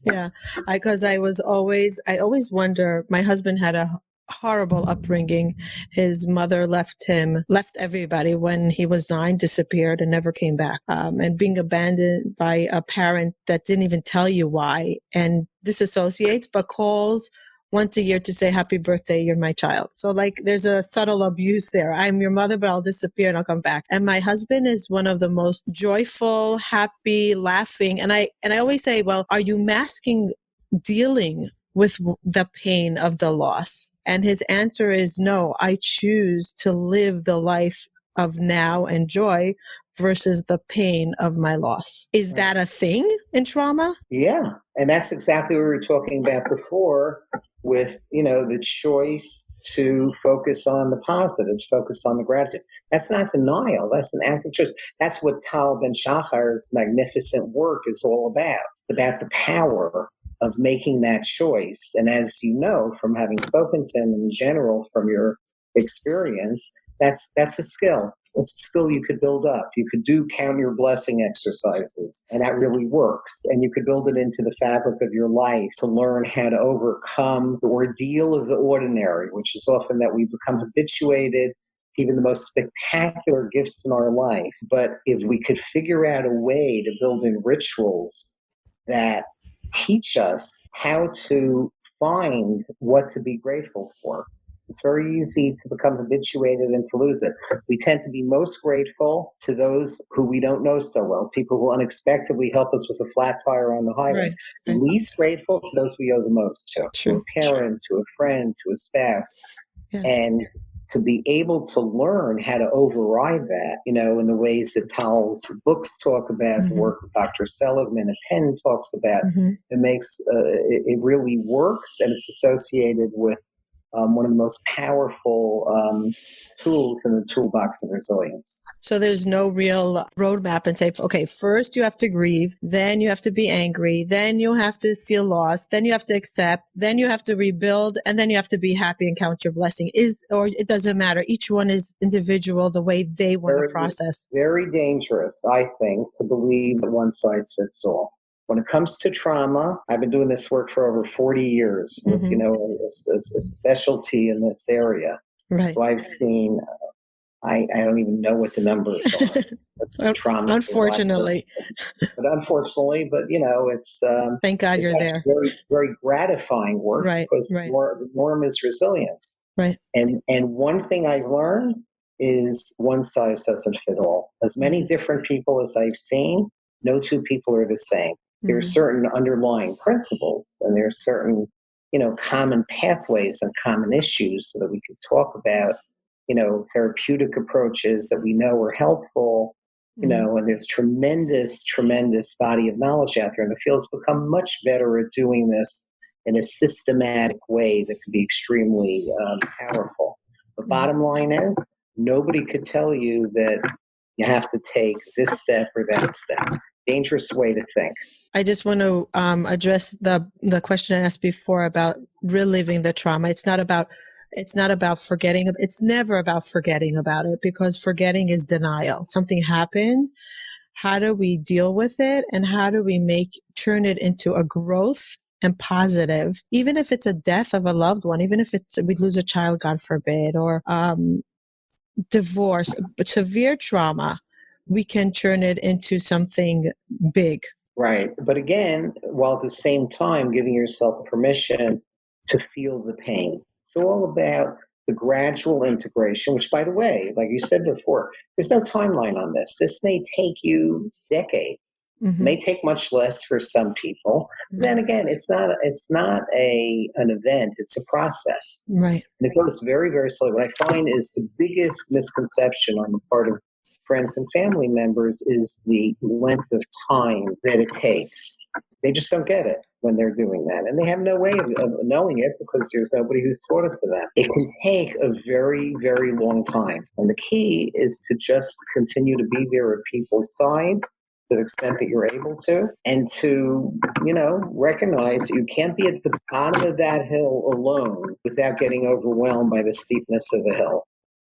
Yeah. Because I always wonder, my husband had a horrible upbringing. His mother left everybody when he was 9, disappeared and never came back. And being abandoned by a parent that didn't even tell you why and disassociates, but calls once a year to say, happy birthday, you're my child. So like there's a subtle abuse there. I'm your mother, but I'll disappear and I'll come back. And my husband is one of the most joyful, happy, laughing. And I always say, well, are you masking dealing with the pain of the loss? And his answer is no, I choose to live the life of now and joy versus the pain of my loss. Is that a thing in trauma? Yeah. And that's exactly what we were talking about before with, the choice to focus on the positives, focus on the gratitude. That's not denial. That's an act of choice. That's what Tal Ben-Shahar's magnificent work is all about. It's about the power of making that choice. And as you know, from having spoken to him in general, from your experience, that's a skill. It's a skill you could build up. You could do count your blessing exercises, and that really works. And you could build it into the fabric of your life to learn how to overcome the ordeal of the ordinary, which is often that we become habituated to even the most spectacular gifts in our life. But if we could figure out a way to build in rituals that teach us how to find what to be grateful for, it's very easy to become habituated and to lose it. We tend to be most grateful to those who we don't know so well, people who unexpectedly help us with a flat tire on the highway. Right. Least grateful to those we owe the most to a parent, to a friend, to a spouse. Yes. And to be able to learn how to override that, in the ways that Tal's books talk about, the work of Dr. Seligman and Penn talks about, it makes, it really works, and it's associated with one of the most powerful tools in the toolbox of resilience. So there's no real roadmap and say, okay, first you have to grieve, then you have to be angry, then you have to feel lost, then you have to accept, then you have to rebuild, and then you have to be happy and count your blessing. Or it doesn't matter. Each one is individual, the way they want to process. Very dangerous, I think, to believe that one size fits all. When it comes to trauma, I've been doing this work for over 40 years with, a specialty in this area. Right. So I've seen, I don't even know what the numbers are. Trauma. Unfortunately. It's... Thank God you're there. Very, very gratifying work, because the norm is resilience. Right. And one thing I've learned is one size doesn't fit all. As many different people as I've seen, no two people are the same. There are certain underlying principles, and there are certain, common pathways and common issues so that we can talk about, therapeutic approaches that we know are helpful, and there's tremendous, tremendous body of knowledge out there. And the field's become much better at doing this in a systematic way that can be extremely powerful. The bottom line is, nobody could tell you that you have to take this step or that step. Dangerous way to think. I just want to address the question I asked before about reliving the trauma. It's not about forgetting. It's never about forgetting about it, because forgetting is denial. Something happened. How do we deal with it? And how do we turn it into a growth and positive, even if it's a death of a loved one, even if we lose a child, God forbid, or divorce, but severe trauma, we can turn it into something big. Right. But again, while at the same time giving yourself permission to feel the pain. It's all about the gradual integration, which, by the way, like you said before, there's no timeline on this. This may take you decades. It may take much less for some people. Then again, it's not an event. It's a process. Right. And it goes very, very slowly. What I find is the biggest misconception on the part of friends and family members is the length of time that it takes. They just don't get it when they're doing that. And they have no way of knowing it because there's nobody who's taught it to them. It can take a very, very long time. And the key is to just continue to be there at people's sides to the extent that you're able to, and to, recognize that you can't be at the bottom of that hill alone without getting overwhelmed by the steepness of the hill.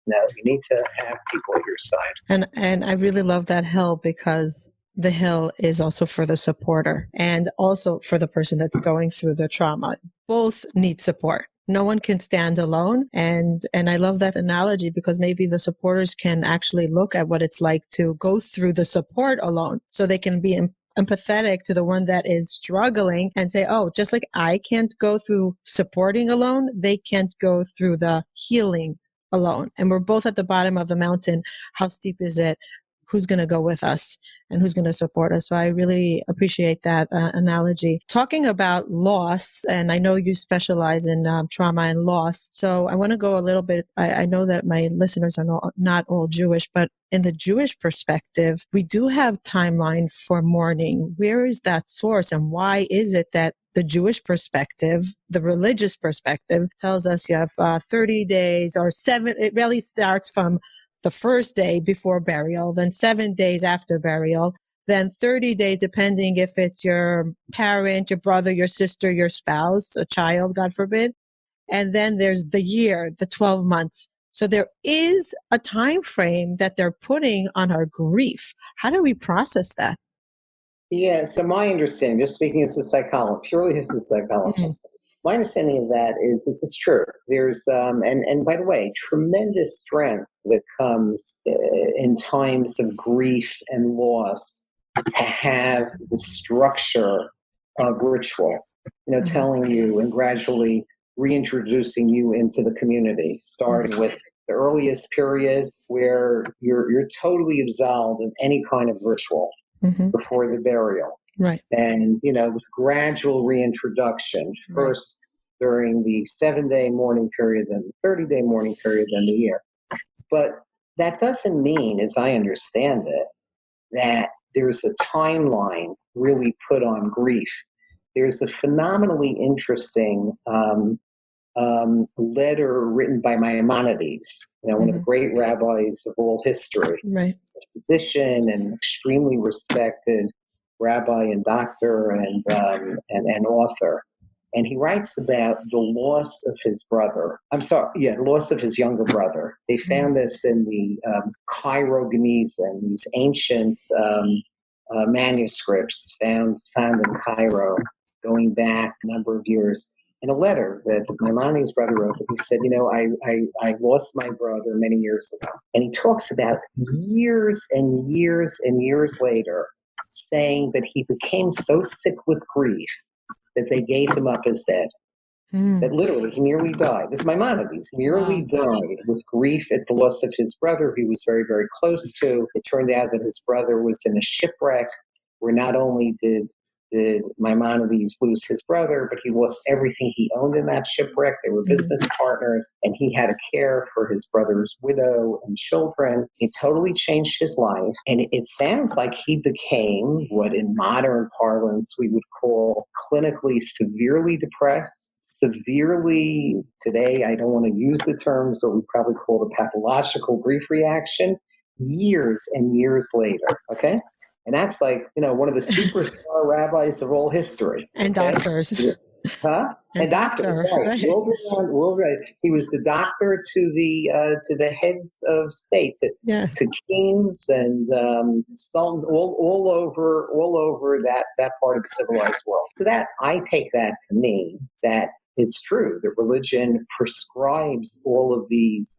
No, you need to have people at your side. And I really love that hill because the hill is also for the supporter and also for the person that's going through the trauma. Both need support. No one can stand alone. And I love that analogy because maybe the supporters can actually look at what it's like to go through the support alone so they can be empathetic to the one that is struggling and say, oh, just like I can't go through supporting alone, they can't go through the healing alone. And we're both at the bottom of the mountain. How steep is it? Who's going to go with us and who's going to support us? So I really appreciate that analogy. Talking about loss, and I know you specialize in trauma and loss. So I want to go a little bit, I know that my listeners are not all Jewish, but in the Jewish perspective, we do have timeline for mourning. Where is that source and why is it that the Jewish perspective, the religious perspective tells us you have 30 days or 7, it really starts from the first day before burial, then 7 days after burial, then 30 days, depending if it's your parent, your brother, your sister, your spouse, a child, God forbid. And then there's the year, the 12 months. So there is a time frame that they're putting on our grief. How do we process that? Yeah, so my understanding, just speaking as a psychologist, purely as a psychologist, my understanding of that is it's true. There's, and by the way, tremendous strength that comes in times of grief and loss to have the structure of ritual, telling you and gradually reintroducing you into the community, starting with the earliest period where you're totally absolved of any kind of ritual before the burial. Right. And, with gradual reintroduction, first during the 7-day mourning period, then the 30-day mourning period, then the year. But that doesn't mean, as I understand it, that there's a timeline really put on grief. There's a phenomenally interesting letter written by Maimonides, one of the great rabbis of all history. Right. He's a physician and extremely respected rabbi and doctor and author. And he writes about the loss of his brother. Loss of his younger brother. They found this in the Cairo Genizah, these ancient manuscripts found in Cairo going back a number of years. In a letter that Maimonides' brother wrote, that he said, I lost my brother many years ago. And he talks about years and years and years later, saying that he became so sick with grief that they gave him up as dead. That literally he nearly died. This is Maimonides. Nearly died with grief at the loss of his brother, who he was very, very close to. It turned out that his brother was in a shipwreck where not only did Maimonides lose his brother, but he lost everything he owned in that shipwreck. They were business partners, and he had to care for his brother's widow and children. It totally changed his life, and it sounds like he became what in modern parlance we would call clinically severely depressed, severely, today I don't want to use the terms, but we probably call the pathological grief reaction, years and years later, okay? And that's like, one of the superstar rabbis of all history. And doctors. Huh? And doctors, right. Worldwide. He was the doctor to the heads of state, to kings and all over that part of the civilized world. So that, I take that to mean that it's true that religion prescribes all of these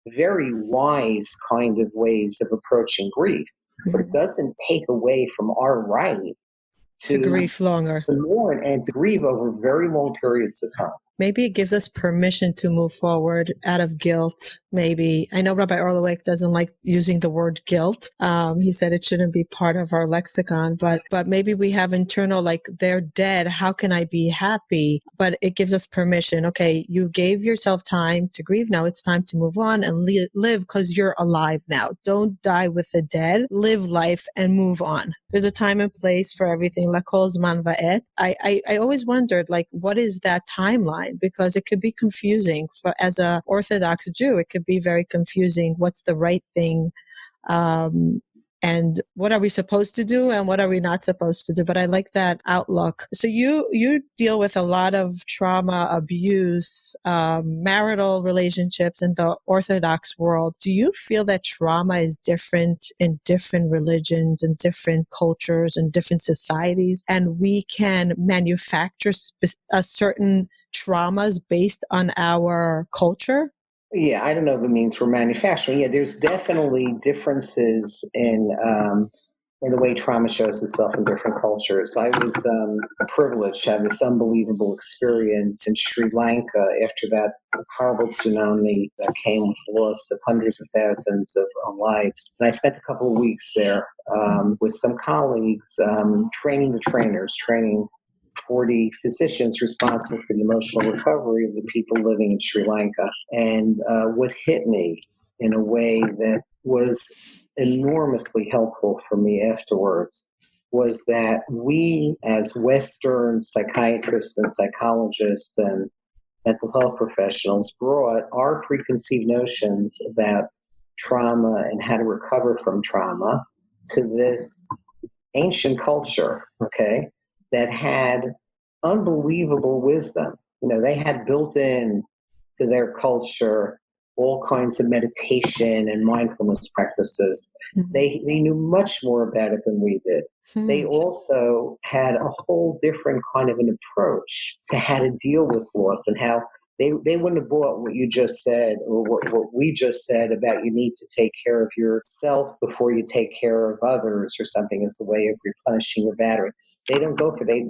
very wise kind of ways of approaching grief. But it doesn't take away from our right to grieve longer, to mourn and to grieve over very long periods of time. Maybe it gives us permission to move forward out of guilt. Maybe. I know Rabbi Orlowek doesn't like using the word guilt. He said it shouldn't be part of our lexicon, but maybe we have internal, like, they're dead. How can I be happy? But it gives us permission. Okay, you gave yourself time to grieve. Now it's time to move on and live because you're alive now. Don't die with the dead. Live life and move on. There's a time and place for everything. Lakol zman va'et. I always wondered, like, what is that timeline? Because it could be confusing as a Orthodox Jew. It could be very confusing. What's the right thing? And what are we supposed to do and what are we not supposed to do? But I like that outlook. So you deal with a lot of trauma, abuse, marital relationships in the Orthodox world. Do you feel that trauma is different in different religions and different cultures and different societies, and we can manufacture a certain traumas based on our culture? Yeah, I don't know if it means for manufacturing. Yeah, there's definitely differences in the way trauma shows itself in different cultures. I was privileged to have this unbelievable experience in Sri Lanka after that horrible tsunami that came with the loss of hundreds of thousands of lives. And I spent a couple of weeks there with some colleagues training the trainers, training 40 physicians responsible for the emotional recovery of the people living in Sri Lanka. And what hit me in a way that was enormously helpful for me afterwards was that we, as Western psychiatrists and psychologists and mental health professionals, brought our preconceived notions about trauma and how to recover from trauma to this ancient culture, okay, that had unbelievable wisdom. You know, they had built in to their culture all kinds of meditation and mindfulness practices. Mm-hmm. They knew much more about it than we did. Mm-hmm. They also had a whole different kind of an approach to how to deal with loss and how they wouldn't have bought what you just said or what we just said about you need to take care of yourself before you take care of others or something as a way of replenishing your battery. They don't go for they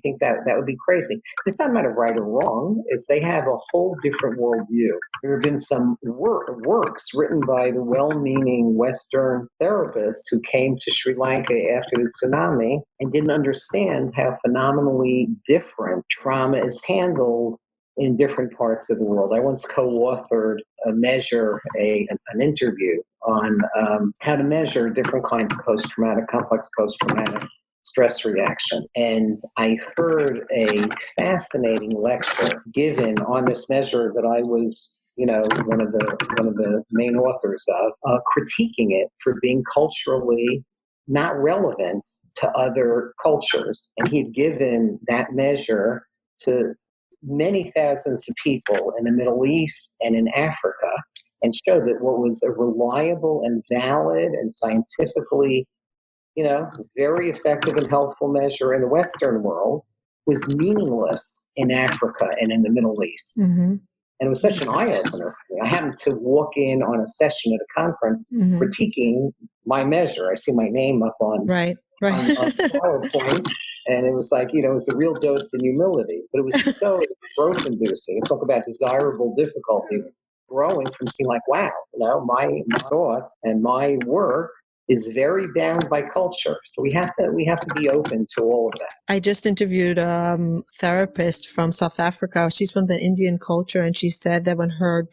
think that would be crazy. It's not a matter of right or wrong. It's they have a whole different worldview. There have been some works written by the well-meaning Western therapists who came to Sri Lanka after the tsunami and didn't understand how phenomenally different trauma is handled in different parts of the world. I once co-authored an interview on how to measure different kinds of complex post-traumatic stress reaction. And I heard a fascinating lecture given on this measure that I was, one of the main authors of, critiquing it for being culturally not relevant to other cultures. And he'd given that measure to many thousands of people in the Middle East and in Africa and showed that what was a reliable and valid and scientifically very effective and helpful measure in the Western world was meaningless in Africa and in the Middle East. Mm-hmm. And it was such an eye-opener for me. I happened to walk in on a session at a conference critiquing my measure. I see my name up on PowerPoint, and it was like, it was a real dose in humility. But it was so growth-inducing. Talk about desirable difficulties growing from seeing like, wow, my thoughts and my work is very bound by culture. So we have to be open to all of that. I just interviewed a therapist from South Africa. She's from the Indian culture, and she said that when her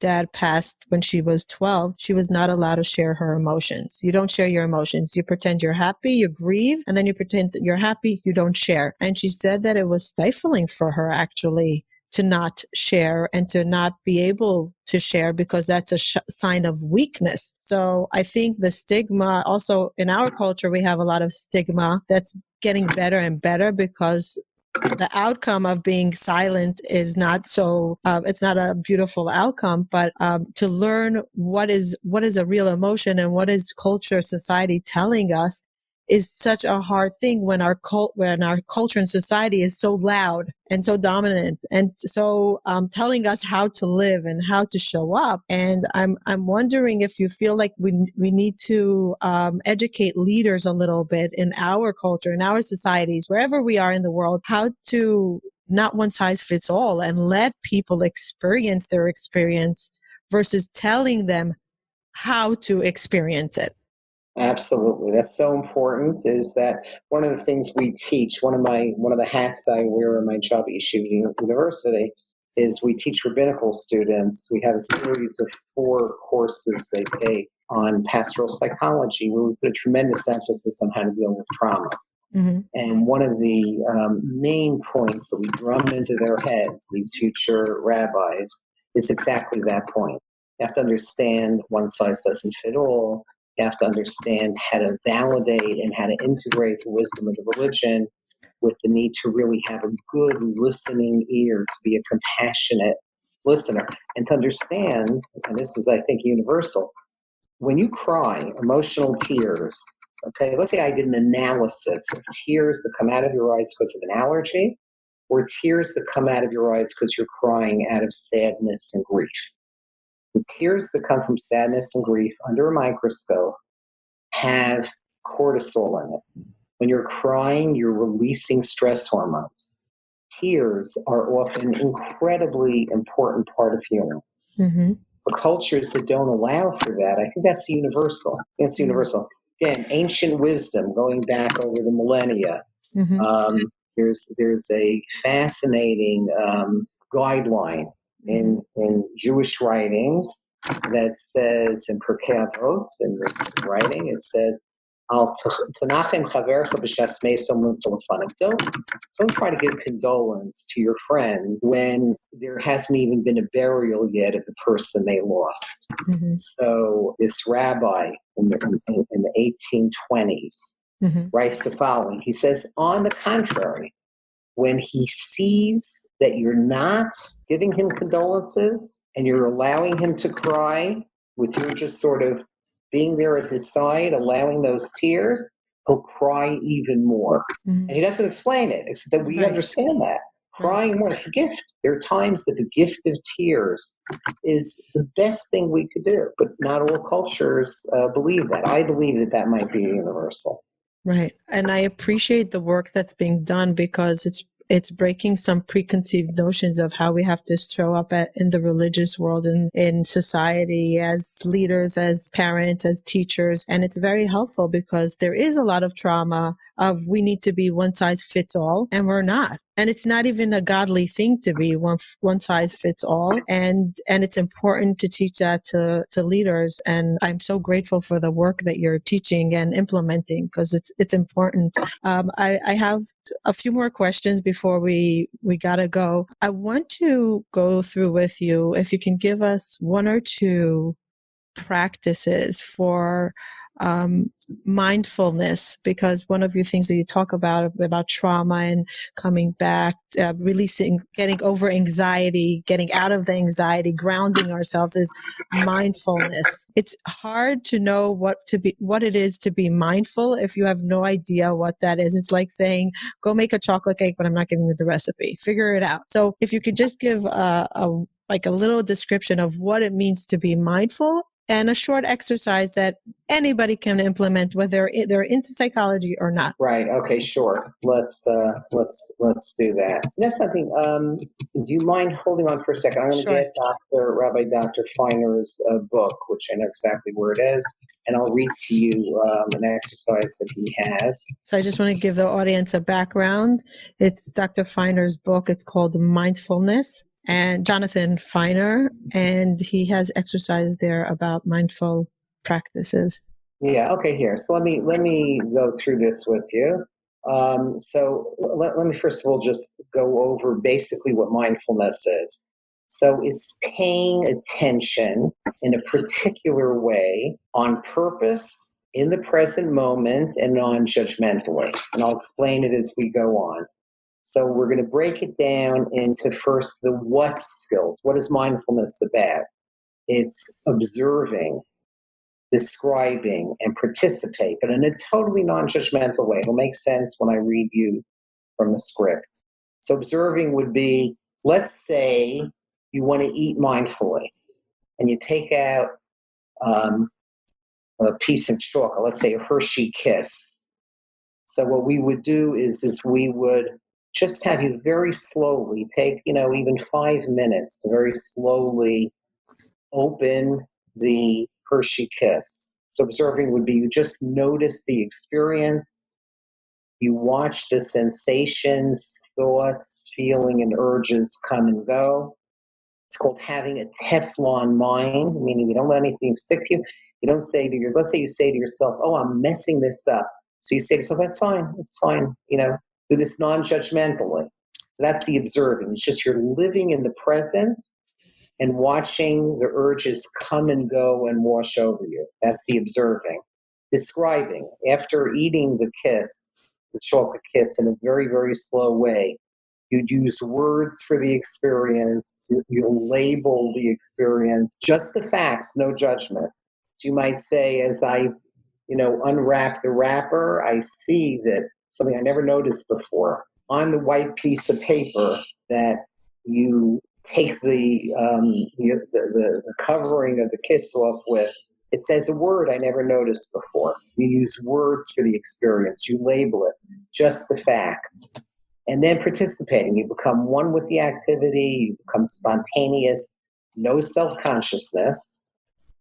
dad passed when she was 12, she was not allowed to share her emotions. You don't share your emotions. You pretend you're happy, you grieve, and then you pretend that you're happy, you don't share. And she said that it was stifling for her, actually, to not share and to not be able to share because that's a sign of weakness. So I think the stigma, also in our culture, we have a lot of stigma that's getting better and better because the outcome of being silent is not so, it's not a beautiful outcome, but to learn what is a real emotion and what is culture, society telling us is such a hard thing when our culture and society is so loud and so dominant and so telling us how to live and how to show up. And I'm wondering if you feel like we need to educate leaders a little bit in our culture, in our societies, wherever we are in the world, how to not one size fits all and let people experience their experience versus telling them how to experience it. Absolutely. That's so important, is that one of the things we teach, one of the hats I wear in my job at Yeshiva University is we teach rabbinical students. We have a series of 4 courses they take on pastoral psychology, where we put a tremendous emphasis on how to deal with trauma. Mm-hmm. And one of the main points that we drum into their heads, these future rabbis, is exactly that point. You have to understand one size doesn't fit all. You have to understand how to validate and how to integrate the wisdom of the religion with the need to really have a good listening ear, to be a compassionate listener, and to understand, and this is, I think, universal, when you cry, emotional tears, okay, let's say I did an analysis of tears that come out of your eyes because of an allergy, or tears that come out of your eyes because you're crying out of sadness and grief. The tears that come from sadness and grief under a microscope have cortisol in it. When you're crying, you're releasing stress hormones. Tears are often an incredibly important part of healing. Mm-hmm. For cultures that don't allow for that, I think that's universal. It's universal. Again, ancient wisdom going back over the millennia. Mm-hmm. There's a fascinating guideline in Jewish writings that says, in Pelcovitz, in this writing, it says, don't try to give condolence to your friend when there hasn't even been a burial yet of the person they lost. Mm-hmm. So this rabbi in the 1820s writes the following. He says, on the contrary, when he sees that you're not giving him condolences and you're allowing him to cry, with you just sort of being there at his side, allowing those tears, he'll cry even more. Mm-hmm. And he doesn't explain it, except that we understand that. Crying more, it's a gift. There are times that the gift of tears is the best thing we could do, but not all cultures believe that. I believe that might be universal. Right. And I appreciate the work that's being done because it's breaking some preconceived notions of how we have to show up in the religious world and in society as leaders, as parents, as teachers. And it's very helpful because there is a lot of trauma of we need to be one size fits all, and we're not. And it's not even a godly thing to be one size fits all. And it's important to teach that to leaders. And I'm so grateful for the work that you're teaching and implementing because it's important. I have a few more questions before we gotta go. I want to go through with you, if you can give us 1 or 2 practices for mindfulness, because one of your things that you talk about trauma and coming back, releasing, getting over anxiety, getting out of the anxiety, grounding ourselves is mindfulness. It's hard to know what it is to be mindful if you have no idea what that is. It's like saying, go make a chocolate cake, but I'm not giving you the recipe. Figure it out. So if you could just give a little description of what it means to be mindful, and a short exercise that anybody can implement, whether they're into psychology or not. Right. Okay. Sure. Let's do that. That's something. Do you mind holding on for a second? I'm going to get Rabbi Dr. Feiner's book, which I know exactly where it is, and I'll read to you an exercise that he has. So I just want to give the audience a background. It's Dr. Feiner's book. It's called Mindfulness. And Jonathan Feiner, and he has exercises there about mindful practices. Yeah. Okay. Here. So let me go through this with you. So let me first of all just go over basically what mindfulness is. So it's paying attention in a particular way, on purpose, in the present moment, and non-judgmentally. And I'll explain it as we go on. So we're going to break it down into first the what skills. What is mindfulness about? It's observing, describing, and participate, but in a totally non-judgmental way. It'll make sense when I read you from the script. So observing would be, let's say you want to eat mindfully, and you take out a piece of chocolate, let's say a Hershey Kiss. So what we would do is we would just have you very slowly take, even 5 minutes to very slowly open the Hershey Kiss. So observing would be you just notice the experience, you watch the sensations, thoughts, feeling, and urges come and go. It's called having a Teflon mind, meaning you don't let anything stick to you. You don't say to let's say you say to yourself, oh, I'm messing this up. So you say to yourself, that's fine, do this non-judgmentally. That's the observing. It's just you're living in the present and watching the urges come and go and wash over you. That's the observing. Describing, after eating the chocolate kiss in a very, very slow way, you'd use words for the experience, you label the experience, just the facts, no judgment. So you might say, as I, unwrap the wrapper, I see that something I never noticed before. On the white piece of paper that you take the covering of the kiss off with, it says a word I never noticed before. You use words for the experience. You label it, just the facts. And then participating. You become one with the activity. You become spontaneous, no self-consciousness.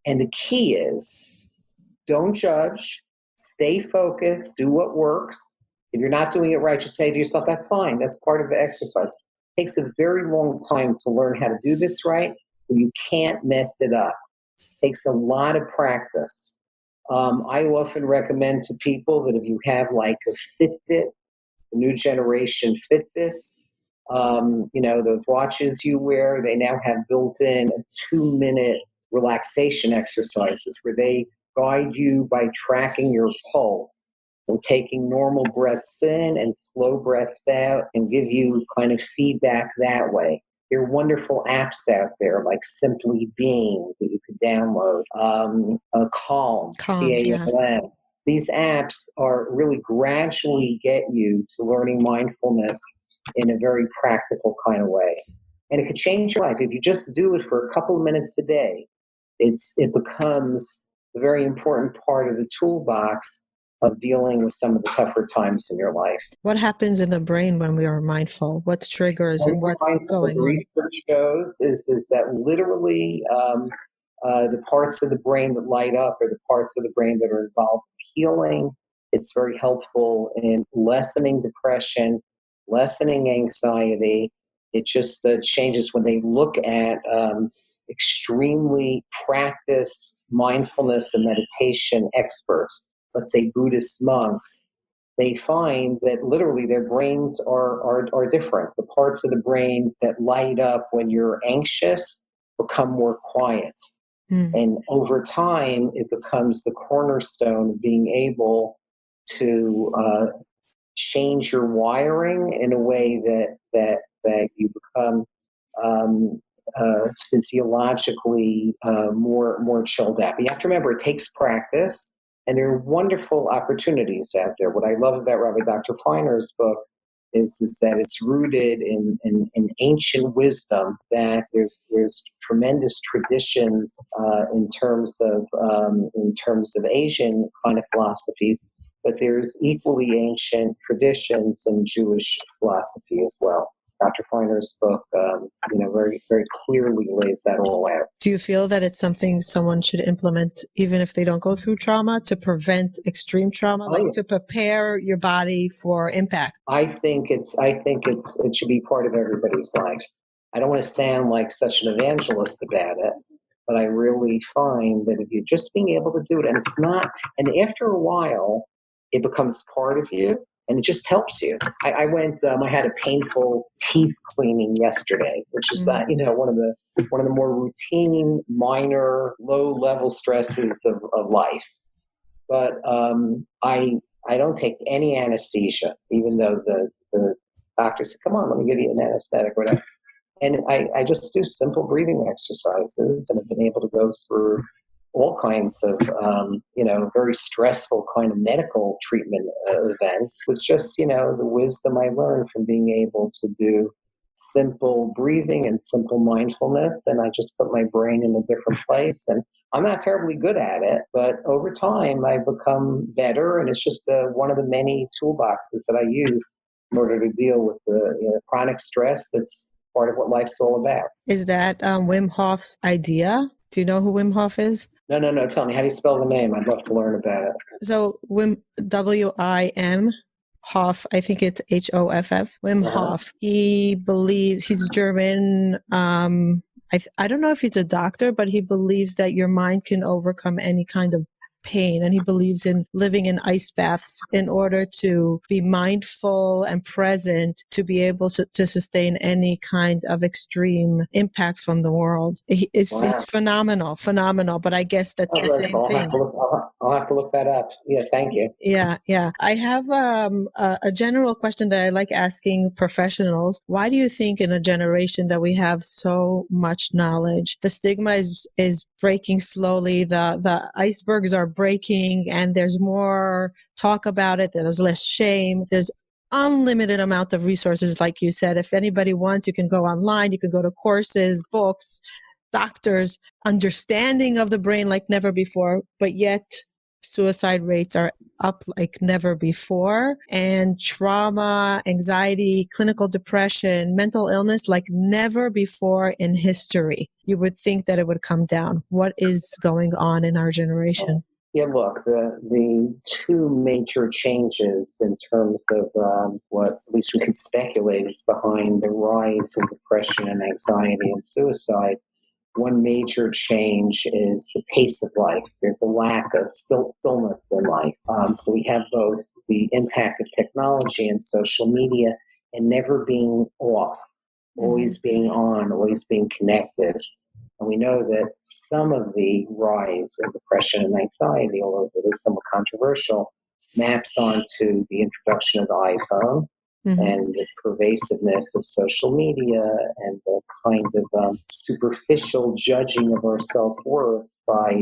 And the key is, don't judge, stay focused, do what works. If you're not doing it right, just say to yourself, that's fine. That's part of the exercise. It takes a very long time to learn how to do this right, but you can't mess it up. It takes a lot of practice. I often recommend to people that if you have like a Fitbit, the new generation Fitbits, those watches you wear, they now have built-in 2-minute relaxation exercises where they guide you by tracking your pulse and taking normal breaths in and slow breaths out and give you kind of feedback that way. There are wonderful apps out there like Simply Being that you could download, Calm, C-A-L-M. Yeah. These apps are really gradually get you to learning mindfulness in a very practical kind of way. And it could change your life. If you just do it for a couple of minutes a day, it becomes a very important part of the toolbox of dealing with some of the tougher times in your life. What happens in the brain when we are mindful? What's triggers and what's going on? Research shows is that literally the parts of the brain that light up are the parts of the brain that are involved in healing. It's very helpful in lessening depression, lessening anxiety. It just changes when they look at extremely practiced mindfulness and meditation experts, let's say Buddhist monks. They find that literally their brains are different. The parts of the brain that light up when you're anxious become more quiet. And over time, it becomes the cornerstone of being able to change your wiring in a way that you become physiologically more chilled out. But you have to remember, it takes practice, and there are wonderful opportunities out there. What I love about Rabbi Dr. Feiner's book is that it's rooted in ancient wisdom, that there's tremendous traditions in terms of Asian kind of philosophies, but there's equally ancient traditions in Jewish philosophy as well. Dr. Feiner's book, very, very clearly lays that all out. Do you feel that it's something someone should implement even if they don't go through trauma, to prevent extreme trauma, to prepare your body for impact? I think it should be part of everybody's life. I don't want to sound like such an evangelist about it, but I really find that if you're just being able to do it, and after a while, it becomes part of you. And it just helps you. I had a painful teeth cleaning yesterday, which is one of the more routine, minor, low-level stresses of life. But I don't take any anesthesia, even though the doctor said, "Come on, let me give you an anesthetic," or whatever. And I just do simple breathing exercises, and have been able to go through all kinds of, very stressful kind of medical treatment events with just, the wisdom I learned from being able to do simple breathing and simple mindfulness. And I just put my brain in a different place. And I'm not terribly good at it, but over time I've become better. And it's just one of the many toolboxes that I use in order to deal with the chronic stress that's part of what life's all about. Is that Wim Hof's idea? Do you know who Wim Hof is? No. Tell me, how do you spell the name? I'd love to learn about it. So Wim, W-I-M, Hof, I think it's H-O-F-F, Wim Hof. He believes, he's German. I don't know if he's a doctor, but he believes that your mind can overcome any kind of pain. And he believes in living in ice baths in order to be mindful and present to be able to sustain any kind of extreme impact from the world. It's phenomenal. But I guess that's the same thing. I'll have to look that up. Yeah, thank you. Yeah. I have a general question that I like asking professionals. Why do you think in a generation that we have so much knowledge, the stigma is breaking slowly, the icebergs are breaking, and there's more talk about it, there's less shame, there's unlimited amount of resources, like you said. If anybody wants, you can go online, you can go to courses, books, doctors, understanding of the brain like never before, but yet suicide rates are up like never before, and trauma, anxiety, clinical depression, mental illness like never before in history. You would think that it would come down. What is going on in our generation? Yeah, look, the two major changes in terms of what at least we can speculate is behind the rise in depression and anxiety and suicide. One major change is the pace of life. There's a lack of stillness in life. So we have both the impact of technology and social media and never being off, always being on, always being connected. And we know that some of the rise in depression and anxiety, although it is somewhat controversial, maps onto the introduction of the iPhone and the pervasiveness of social media and the kind of superficial judging of our self-worth by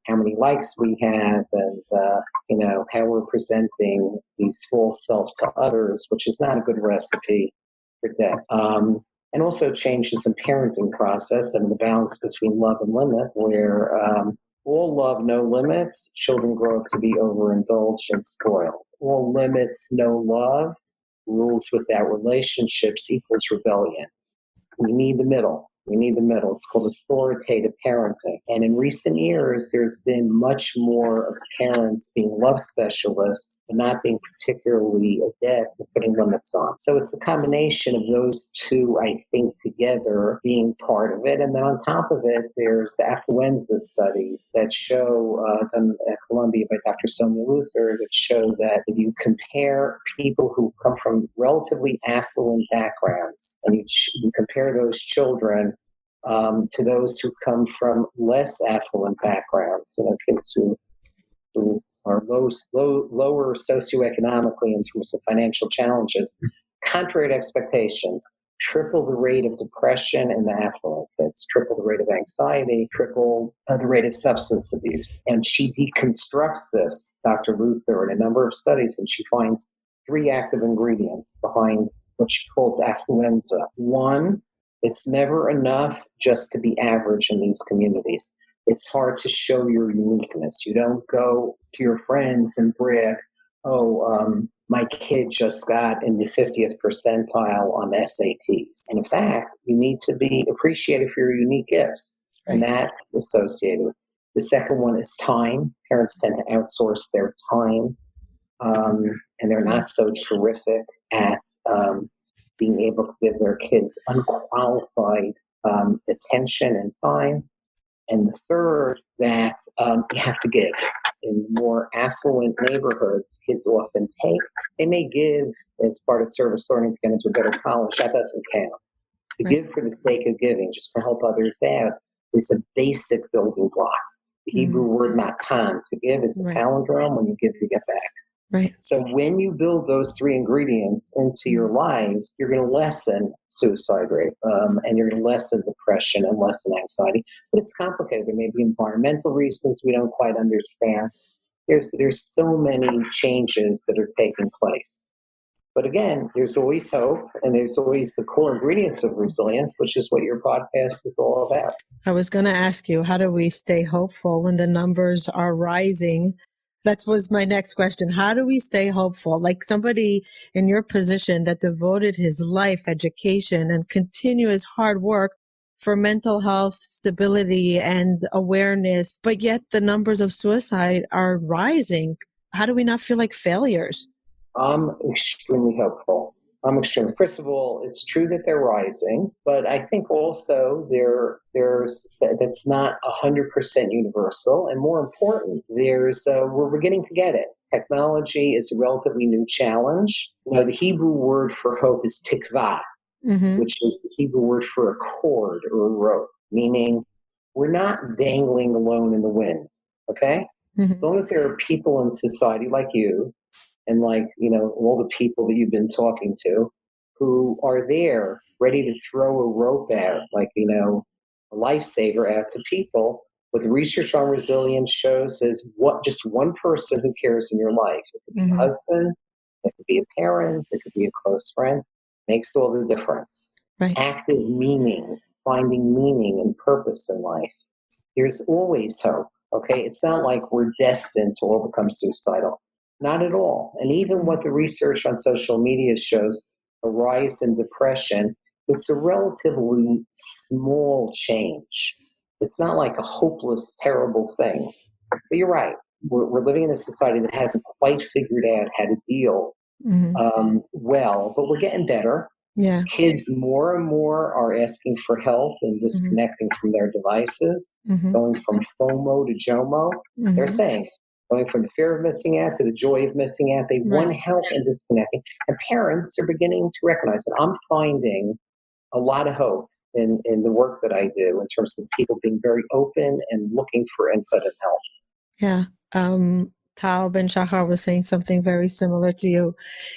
how many likes we have and, how we're presenting these false self to others, which is not a good recipe for death. And also changes in parenting process and the balance between love and limit, where all love, no limits, children grow up to be overindulged and spoiled. All limits, no love, rules without relationships equals rebellion. We need the middle. It's called authoritative parenting. And in recent years, there's been much more of parents being love specialists and not being particularly adept at putting limits on. So it's a combination of those two, I think, together being part of it. And then on top of it, there's the affluenza studies that show, done at Columbia by Dr. Sonia Luther, that show that if you compare people who come from relatively affluent backgrounds and you compare those children to those who come from less affluent backgrounds, kids who are lower socioeconomically in terms of financial challenges, contrary to expectations, triple the rate of depression in the affluent kids, triple the rate of anxiety, triple the rate of substance abuse. And she deconstructs this, Dr. Luther, in a number of studies, and she finds 3 active ingredients behind what she calls affluenza. One, it's never enough just to be average in these communities. It's hard to show your uniqueness. You don't go to your friends and brag, my kid just got in the 50th percentile on SATs. And in fact, you need to be appreciated for your unique gifts. Right. And that's associated with. The second one is time. Parents tend to outsource their time, and they're not so terrific at being able to give their kids unqualified attention and time. And the third, that you have to give. In more affluent neighborhoods, kids often take. They may give as part of service learning to get into a better college. That doesn't count. To give for the sake of giving, just to help others out, is a basic building block. The Hebrew word matan, to give, is a palindrome. When you give, you get back. Right. So when you build those three ingredients into your lives, you're going to lessen suicide rate, and you're going to lessen depression and lessen anxiety. But it's complicated. There may be environmental reasons we don't quite understand. There's so many changes that are taking place. But again, there's always hope, and there's always the core ingredients of resilience, which is what your podcast is all about. I was going to ask you, how do we stay hopeful when the numbers are rising? That was my next question. How do we stay hopeful? Like somebody in your position that devoted his life, education, and continuous hard work for mental health, stability, and awareness, but yet the numbers of suicide are rising. How do we not feel like failures? I'm extremely hopeful. First of all, it's true that they're rising, but I think also that's not 100% universal. And more important, we're beginning to get it. Technology is a relatively new challenge. The Hebrew word for hope is tikvah, which is the Hebrew word for a cord or a rope, meaning we're not dangling alone in the wind, okay? As long as there are people in society like you, and all the people that you've been talking to who are there ready to throw a rope out, a lifesaver out to people. What the research on resilience shows is what just one person who cares in your life. It could be a husband, it could be a parent, it could be a close friend, makes all the difference. Right. Active meaning, finding meaning and purpose in life. There's always hope, okay? It's not like we're destined to all become suicidal. Not at all. And even what the research on social media shows, a rise in depression, it's a relatively small change. It's not like a hopeless, terrible thing. But you're right. We're living in a society that hasn't quite figured out how to deal well, but we're getting better. Yeah. Kids more and more are asking for help and disconnecting from their devices, going from FOMO to JOMO. They're saying, going from the fear of missing out to the joy of missing out. They want help in disconnecting. And parents are beginning to recognize that. I'm finding a lot of hope in the work that I do in terms of people being very open and looking for input and help. Yeah. Tal Ben Shahar was saying something very similar to you.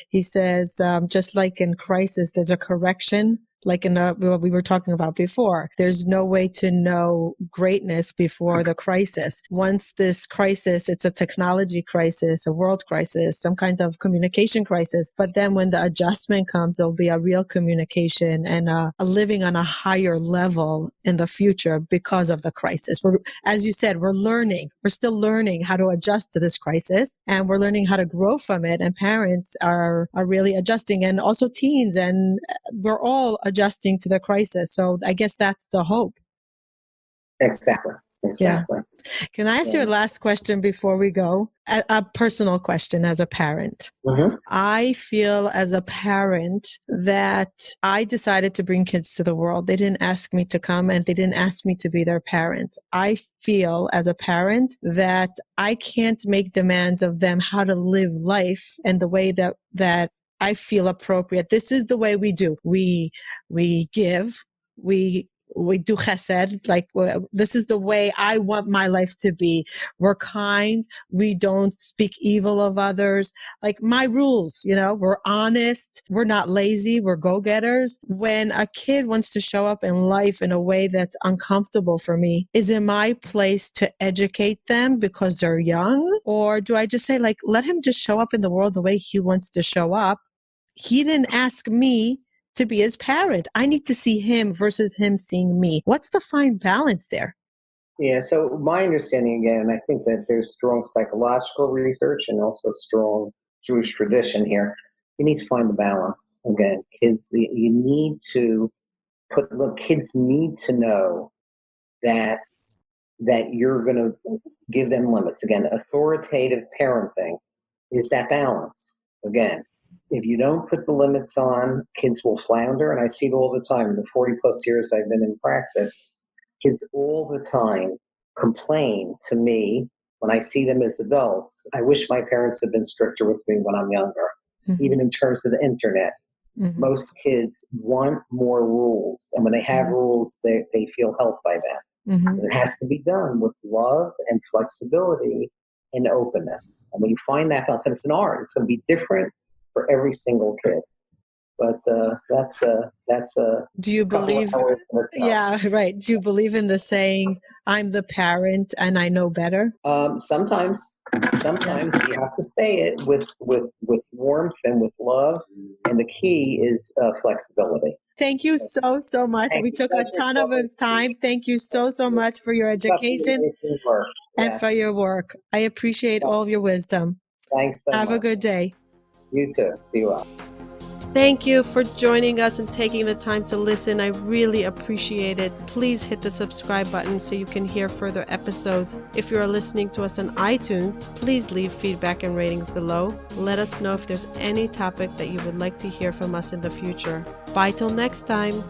He says, just like in crisis, there's a correction. Like in what we were talking about before, there's no way to know greatness before the crisis. Once this crisis, it's a technology crisis, a world crisis, some kind of communication crisis. But then when the adjustment comes, there'll be a real communication and a living on a higher level in the future because of the crisis. As you said, we're still learning how to adjust to this crisis, and we're learning how to grow from it. And parents are really adjusting, and also teens, and we're all adjusting to the crisis. So I guess that's the hope. Exactly. Yeah. Can I ask you a last question before we go? A personal question as a parent. I feel as a parent that I decided to bring kids to the world. They didn't ask me to come, and they didn't ask me to be their parent. I feel as a parent that I can't make demands of them how to live life and the way that I feel appropriate. This is the way we do. We give, we do chesed, this is the way I want my life to be. We're kind. We don't speak evil of others. Like my rules, we're honest. We're not lazy. We're go-getters. When a kid wants to show up in life in a way that's uncomfortable for me, is it my place to educate them because they're young? Or do I just say, let him just show up in the world the way he wants to show up? He didn't ask me to be his parent. I need to see him versus him seeing me. What's the fine balance there? Yeah, so my understanding, again, I think that there's strong psychological research and also strong Jewish tradition here. You need to find the balance. Again, kids need to know that you're going to give them limits. Again, authoritative parenting is that balance. Again, if you don't put the limits on, kids will flounder. And I see it all the time. In the 40 plus years I've been in practice, kids all the time complain to me when I see them as adults. I wish my parents had been stricter with me when I'm younger, even in terms of the internet. Most kids want more rules. And when they have rules, they feel helped by that. And it has to be done with love and flexibility and openness. And when you find that balance, and it's an art, it's going to be different for every single kid. But that's Do you believe? Yeah, right. Do you believe in the saying, "I'm the parent and I know better"? Sometimes you have to say it with warmth and with love, and the key is flexibility. Thank you so much. We took a ton of his time. Thank you so much for your education and for your work. I appreciate all of your wisdom. Thanks so much. Have a good day. You too. Be well. Thank you for joining us and taking the time to listen. I really appreciate it. Please hit the subscribe button so you can hear further episodes. If you are listening to us on iTunes, please leave feedback and ratings below. Let us know if there's any topic that you would like to hear from us in the future. Bye till next time.